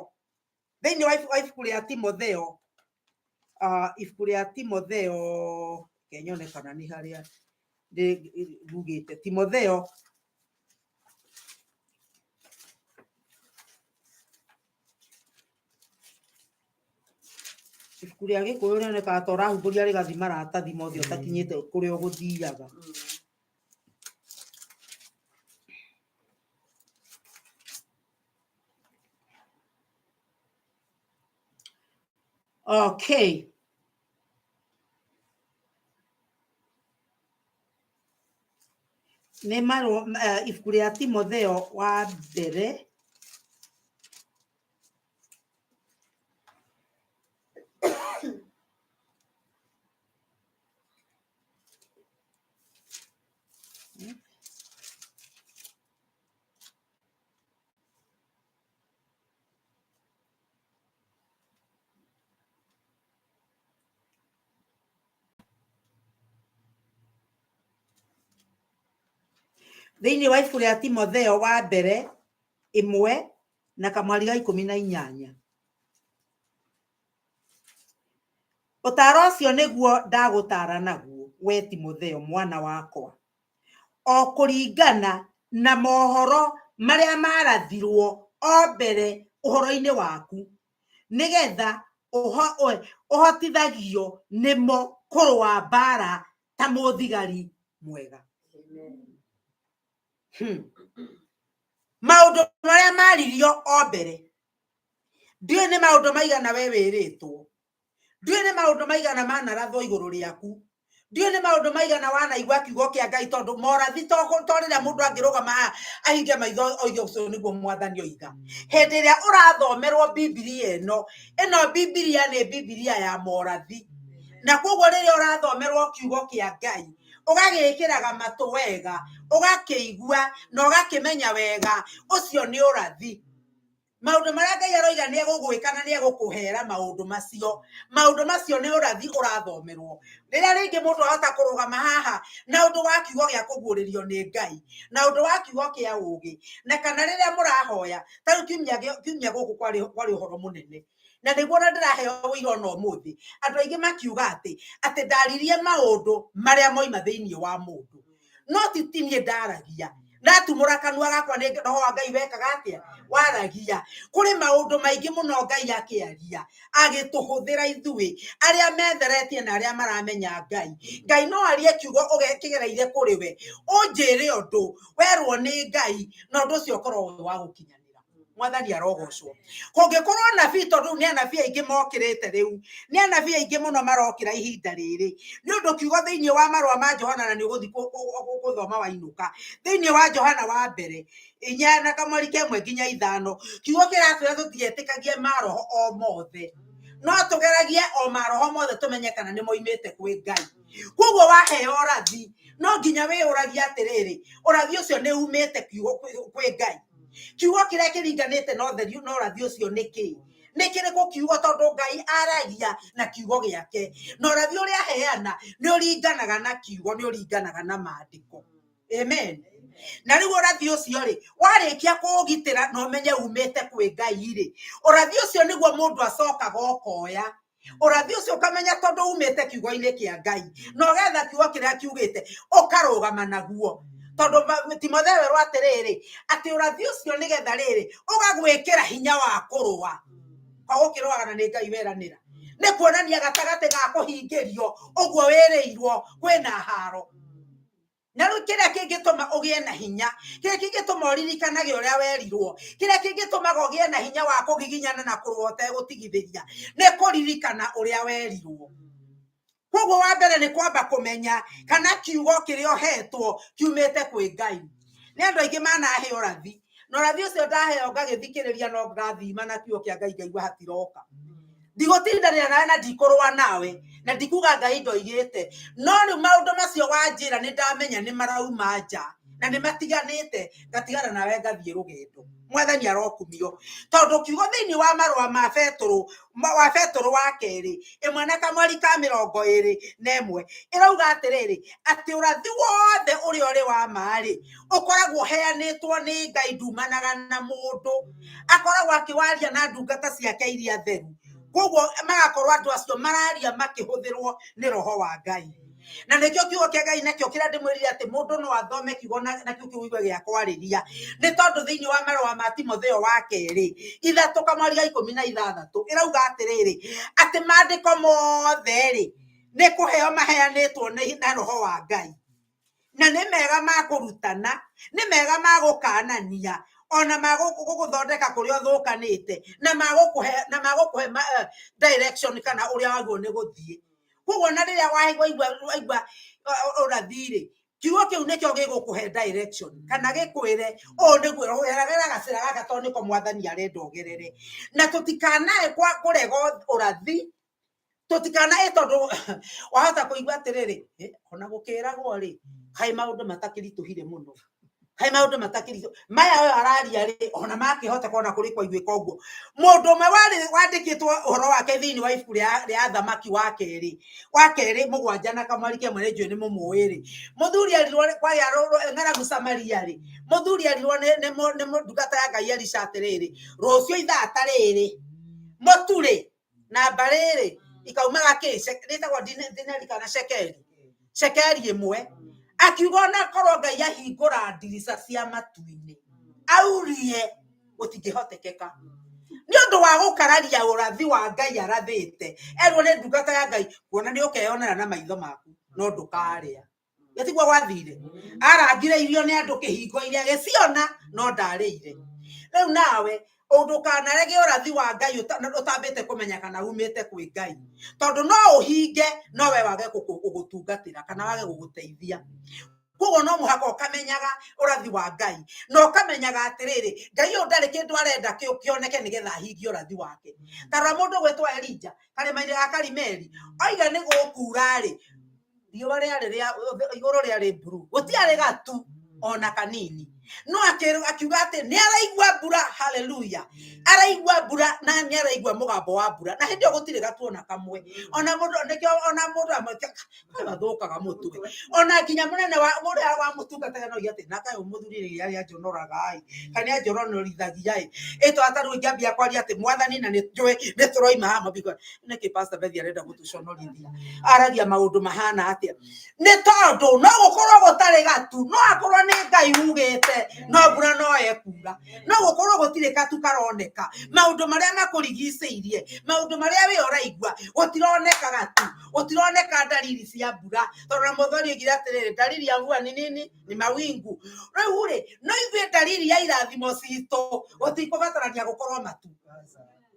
ibuku rĩa Timotheo kenyone kana nĩ harĩa ndĩrugĩte Timotheo ibuku rĩa Gĩkũyũ rĩonekaga ta ũrahumbũria rĩgathi maratathi mothe ũtakinyĩte kũrĩa ũgũthiaga okay nĩ ibuku rĩa Timotheo wa mbere Thĩinĩ wa ibuku rĩa Timotheo wa mbere 1 na kamwari ga 18. Ũtaaro ũcio nĩguo ndagũtaara naguo, we Timotheo mwana wakwa, o kũringana na mohoro marĩa marathirwo o mbere ũhoro-inĩ waku, nĩgetha ũhotithagio nĩmo kũrũa mbara ta mũthigari mwega. Maũndũ marĩa maririo o mbere, ndiũĩ nĩ maũndũ maigana we wĩrĩtwo, ndiũĩ nĩ maũndũ maigana manarathwo igũrũ rĩaku, ndiũĩ nĩ maũndũ maigana wanaigua kiugo kĩa Ngai, tondũ morathi to rĩrĩa mũndũ angĩrũgama ahinge maitho oige ũcio nĩguo Mwathani oiga. Hĩndĩ ĩrĩa ũrathomerwo Bibilia ĩno Bibilia nĩ Bibilia ya morathi, na koguo rĩrĩa ũrathomerwo kiugo kĩa Ngai ũgagĩkĩraga matũ wega, ũgakĩigua na ũgakĩmenya wega, ũcio nĩ ũrathi. Maũndũ marĩa Ngai aroiga nĩ egũgwĩka na nĩ egũkũhera maũndũ macio nĩ ũrathi ũrathomerwo. Rĩrĩa rĩngĩ mũndũ ahota kũrũgama haha na ũndũ wa kiugo gĩa kũguũrĩrio nĩ Ngai, na ũndũ wa kiugo kĩa ũũgĩ, na kana rĩrĩa mũrahoya, ta rĩu kiumia gũkũ kwarĩ ũhoro mũnene, na nĩguo na ndĩraheo ũira ona ũmũthĩ, andũ aingĩ makiuga atĩ ndaririe maũndũ marĩa moima thĩinĩ wa mũndũ, no ti niĩ ndaragia, ndatumũra kanua gakwa nĩ roho wa Ngai wekaga atĩa, waragia. Kũrĩ maũndũ maingĩ mũno Ngai akĩaria agĩtũhũthĩra ithuĩ arĩa metheretie na arĩa maramenya Ngai. Ngai no arie kiugo ũgekĩgereire kũrĩ we, ũnjĩre ũndũ werwo nĩ Ngai, na ũndũ ũcio ũkorwo wa gũkinyanĩra. Mwathani arogocwo. Kũngĩkorwo anabii, tondũ nĩ anabii aingĩ mokĩrĩte rĩu, nĩ anabii aingĩ mũno marokĩra ihinda rĩrĩ, nĩ ũndũ kiugo thĩinĩ wa marũa ma Johana, na nĩ ũgũthiĩ gũthoma wainũka thĩinĩ wa Johana wa mbere 4 na kamwari 1 nginya 5, kiugo kĩratwĩra tũtigetĩkagie maroho o mothe, no tũgeragie o maroho mothe tũmenye kana nĩ moimĩte kwĩ Ngai. Koguo waheo ũrathi, no nginya wĩyũragie atĩrĩrĩ, ũrathi ũcio nĩ umĩte kwĩ Ngai. Kiugo kĩrĩa kĩringanĩte na ũtheri na ũrathi ũcio nĩ kĩĩ? Nĩ kĩrĩkũ kiugo? Tondũ Ngai aragia na kiugo gĩake, na ũrathi ũrĩa aheana nĩ ũringanaga na kiugo, nĩ ũringanaga na maandĩko. Amen. Na rĩu ũrathi ũcio rĩ, warĩkia kũũgitĩra na ũmenye umĩte kwĩ Ngai rĩ, ũrathi ũcio nĩguo mũndũ acokaga ũkoya. Ũrathi ũcio ũkamenya tondũ umĩte kiugo-inĩ kĩa Ngai, na ũgetha kiugo kĩrĩa kiugĩte ũkarũgama naguo. Tondũ Timotheo werwo atĩrĩrĩ, atĩ ũrathi ũcio nĩgetha rĩrĩ ũgagwĩkĩra hinya wa kũrũa, kwa gũkĩrũaga na nĩ Ngai weranĩra. Nĩ kuonania gatagatĩ ga kũhingĩrio ũguo wĩrĩirwo kwĩna haro. Na rĩu kĩrĩa kĩngĩtũma ũgĩe na hinya, kĩrĩa kĩngĩtũma ũririkanage ũrĩa werirwo, kĩrĩa kĩngĩtũma ũgĩe na hinya wa kũgiginyana na kũrũa ũtegũtigithĩria, nĩ kũririkana ũrĩa werirwo. Koguo wa mbere nĩ kwamba kũmenya kana kiugo kĩrĩa ũhetwo kiumĩte kwĩ Ngai. Nĩ andũ aingĩ manahe ũrathi, na ũrathi ũcio ndaheo ngagĩthikĩrĩria, no ngathima na kiugo kĩa Ngai ngaigua hatiroka. Ndigũtindanĩra nawe na ndikũrũa nawe, na ndikuga Ngai ndoigĩte, no rĩu maũndũ macio wanjĩra nĩ ndamenya nĩ marauma nja na nĩ matiganĩte, ngatigana nawe ngathiĩ rũgendo. Mwathani arokumio. Tondũ kiugo thĩinĩ wa marũa ma Petũrũ wa kerĩ 1 na kamwari ka 21 ĩrauga atĩrĩrĩ, atĩ ũrathi wothe ũrĩa ũrĩ wa marĩ ũkoragwo ũheanĩtwo nĩ Ngai, ndumanaga na mũndũ, akoragwo akĩwaria na ndungata ciake iria theru. Koguo magakorwo andũ acio mararia makĩhũthĩrwo nĩ roho wa Ngai. Na nĩkĩo kiugo kĩa Ngai nakĩo kĩrĩa ndĩmwĩrire atĩ mũndũ no athome kiugo na kĩu kĩugo gĩa kwarĩria, nĩ tondũ thĩinĩ wa marũa ma Timotheo wa kerĩ 3 kamwari ga 16 ĩrauga atĩrĩrĩ, atĩ maandĩko mothe rĩ nĩ kũheo maheanĩtwo na roho wa Ngai, na nĩ mega ma kũrutana, nĩ mega ma gũkanania, ona magũgũthondeka kũrĩa ũthũkanĩte, na magũkũhe direction kana ũrĩa wagwo nĩ gũthiĩ. Koguo na rĩrĩa waigua ũrathi rĩ, kiugo kĩu nĩkĩo gĩgũkũhe direction, kana gĩkwĩre ũũ nĩguo geragĩra gacĩra gaka, tondũ nĩko Mwathani arenda ũgerere. Na tũtikanae kũrega ũrathi, tũtikanae tondũ wahota kũigua atĩrĩrĩ, ona gũkĩragwo rĩ, kaĩ maũndũ matakĩritũhire mũno, Hai maundu matakirizo maya oyo araria ri ona makihota kona kuri kwa igwe koguo mundu me wandikitwo uhoro wake thiini wa ibuku ria thamaki wa keri mugwanja na kamarike mwene njui ni mumuiri muthuri arirwo kwa ya ng'aragu Samaria ri muthuri arirwo ni ndungata ya Ngai Elisha atiriri rucio ithata riri muturi na mbariri ikaumaga kise ritagwo dinari kana shekeri imwe akiuga na korwo Ngai ahingura ndirica cia matu-ini aurie gutingihotekeka ni undu wa gukararia urathi wa Ngai arathite erwo ni ndungata ya Ngai kuona ni ukeyonera na maitho maku no ndukaria yatigwa gwathire arangire irio ni andu kihingo iria giciona no ndarire riu nawe undu kanarege urathi wa Ngai utambite kumenya kana umite kwi Ngai tondu no uhinge no we wage gugutungatira kana wage guguteithia kugo no muhaka ukamenyaga urathi wa Ngai no ukamenyaga atiriri Ngai ndari kindu arenda kioneke nigetha hingi urathi wake tara mundu gwetwa Elija kare maire akarimeri oiga ni gukura ri riũa rĩarĩ igũrũ rĩarĩ mburu gũtiarĩ gatu ona kanini no akiuga atĩ nĩ araigua mbura haleluya araigua mbura na nĩ araigua mũgambo wa mbura na hĩndĩ ĩyo gũtirĩ gatu ona kamwe ona mũndũ amwe gathũkaga mũtwe ona nginya mũnene wa mũtungataga no igate na kayo mũthuri rĩrĩa njonoraga kana anjonorithagia ĩtwa ataru ingĩambia kwaria atĩ mwathani na nĩ njũĩ nĩ tũroima hama biko nĩkĩ pastor Bethi arenda gũtũconorithia aragia maũndũ mahana atĩa nĩ tondũ no gũkorwo gũtarĩ gatu no akorwo nĩ Ngai ugĩte no mbura no ekura no gukorwo gutire katu karoneka maundu maria makurigiceirie maundu maria we oraigua gutironeka gatu gutironeka dalili cia mbura tondu muthori ngira atiriri dalili ya mvua ni nini ni mawingu riu ri no igwe dalili ya irathimo cito gutikubatarania gukorwo matu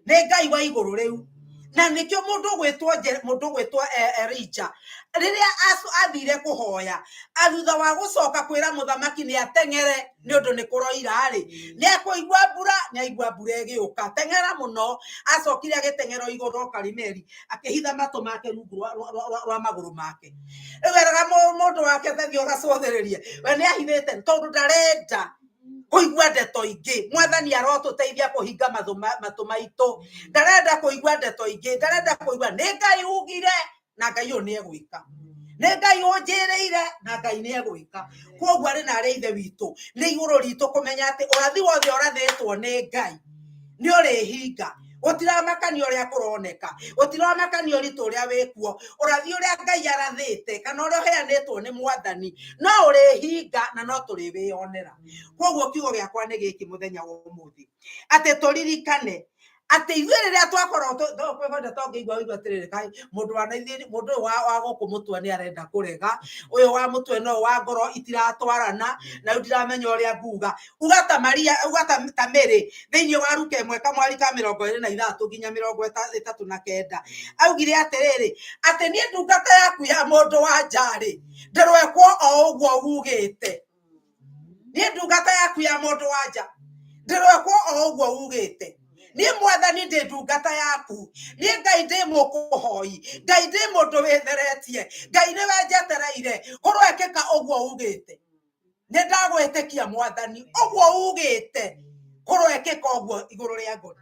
ni Ngai wa iguru riu na nikyo mundu gwetwo Elija riria athire kuhoya athutha wa gucoka kwira muthamaki ni atengere ni undu ni kuroira ri ni akuigua mbura ni aigua mbura igiuka tengera muno acokire agitengero iguru Karimeli akihitha matu make rungu rwa maguru make eweraga mundu wake thio gacothererie we ni ahithite tondu ndarenda kuigua ndeto ingi mwathani arotuteithia kuhinga matu maitu ndarenda kuigua ndeto ingi ndarenda kuigua ni Ngai ugire na Ngai uyu ni egwika ni Ngai unjiriire na Ngai ni egwika koguo ari na ithe witu ni iguru ritu kumenya ati urathi wothe urathitwo ni Ngai ni urihinga utiramakania uria kuroneka utiramakania ritu uria wikuo urathi uria Ngai arathite kana uria heanitwo ni mwathani no urihinga na no turiwionera koguo kiugo giakwa ni giki muthenya wa umuthi ati turirikane ati ithuĩ rĩrĩa twakorwo twenda tongĩigua igua atĩrĩrĩ kai mũndũ wa gũkũ mũtwe nĩ arenda kũrega ũyũ wa mũtwe no wa ngoro itiratwarana na ndiramenya ũrĩa nguga ugata Mary thĩinĩ wa Luka 1:23 nginya 39 augire atĩrĩrĩ atĩ niĩ ndungata yaku ya mũndũ wa njarĩ ndĩrwekwo o ũguo ugĩte niĩ ndungata yaku ya mũndũ wa nja ndĩrwekwo o ũguo ugĩte ni mwathani ndi ndungata yaku ni Ngai ndi mukuhoi Ngai ndi mundu witheretie Ngai ni wenjetereire kurwekeka uguo ugite ni ndagwitikia mwathani uguo ugite kurwekeka uguo iguru ria ngori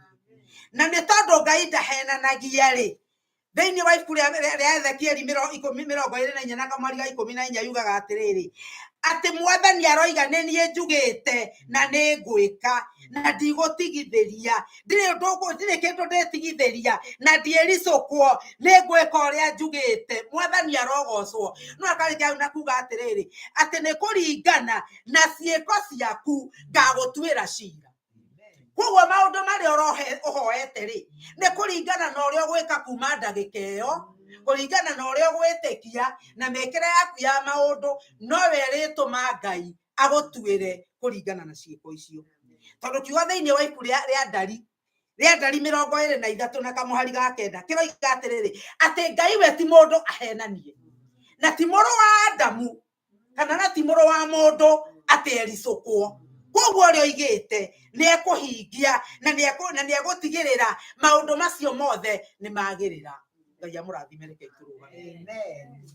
na ni tondu Ngai ndahenanagia ri thĩinĩ wa ibuku rĩa Ezekieli 24:14 yugaga atĩrĩrĩ atĩ mwathani aroiga nĩ niĩ njugĩte na nĩ ngwĩka na ndigũtigithĩria ndirĩ kĩndũ ndĩtigithĩria na ndiĩricũkwo nĩ ngwĩka ũrĩa njugĩte mwathani arogocwo no akarĩkia hau na kuga atĩrĩrĩ atĩ nĩ kũringana na ciĩko ciaku ngagũtuĩra cira koguo maũndũ marĩa ũhoete rĩ nĩ kũringana na ũrĩa ũgwĩka kuma ndagĩka ĩyo kũringana na ũrĩa ũgwĩtĩkia na mĩkĩre yaku ya maũndũ nowe rĩtũma Ngai agũtuĩre kũringana na ciĩko icio tondũ kiugo thĩinĩ wa ibuku rĩa Ndari 23 na kamũhari ga 9 kĩroiga atĩrĩrĩ atĩ Ngai we ti mũndũ ahenanie na ti mũrũ wa Adamu kana na ti mũrũ wa mũndũ atĩ ericũkwo koguo ũrĩa oigĩte nĩ ekũhingia na nĩ egũtigĩrĩra maũndũ macio mothe nĩ magĩrĩra Ngai amũrathime reke tũrũgame. Amen.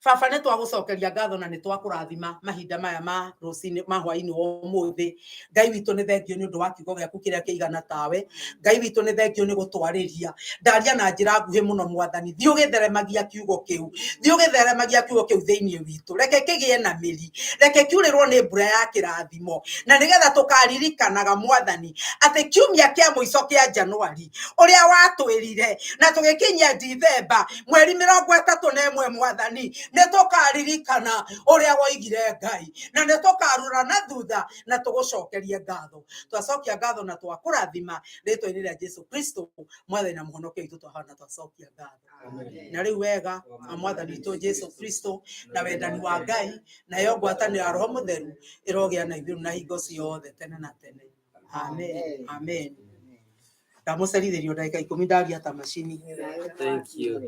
Baba nĩ twagũcokeria ngatho na nĩ twakũrathima mahinda maya ma rũcinĩ ma hwaĩ-inĩ wa ũmũthĩ. Ngai witũ nĩ thengio nĩ ũndũ wa kiugo gĩaku kĩrĩa kĩigana tawe. Ngai witũ nĩ thengio nĩ gũtwarĩria. Ndaria na njĩra nguhĩ mũno Mwathani. Thiĩ ũgĩtheremagia kiugo kĩu. Thiĩ ũgĩtheremagia kiugo kĩu thĩinĩ witũ. Reke kĩgĩe na mĩri. Reke kiurĩrwo nĩ mbura ya kĩrathimo. Na nĩgetha tũkaririkanaga Mwathani atĩ kiumia kĩa mũico kĩa Januari ũrĩa watwĩrire na tũgĩkinyia Dithemba mweri 31 Mwathani nĩ tũkaririkana ũrĩa woigire Ngai na nĩ tũkarũra na thutha na tũgũcokerie ngatho. Twacokia ngatho na twakũrathima rĩtwa-inĩ rĩa Jesu Kristo Mwathani na mũhonokia witũ twahana twacokia ngatho. Na rĩu wega wa Mwathani witũ Jesu Kristo na wendani wa Ngai na yo ngwatanĩro ya Roho Mũtheru ĩrogĩa na ithuĩ na hingo ciothe tene na tene. Amen. Amen. Ndamucerithĩrio ndagĩka 10 ndaria ta macini. Thank you.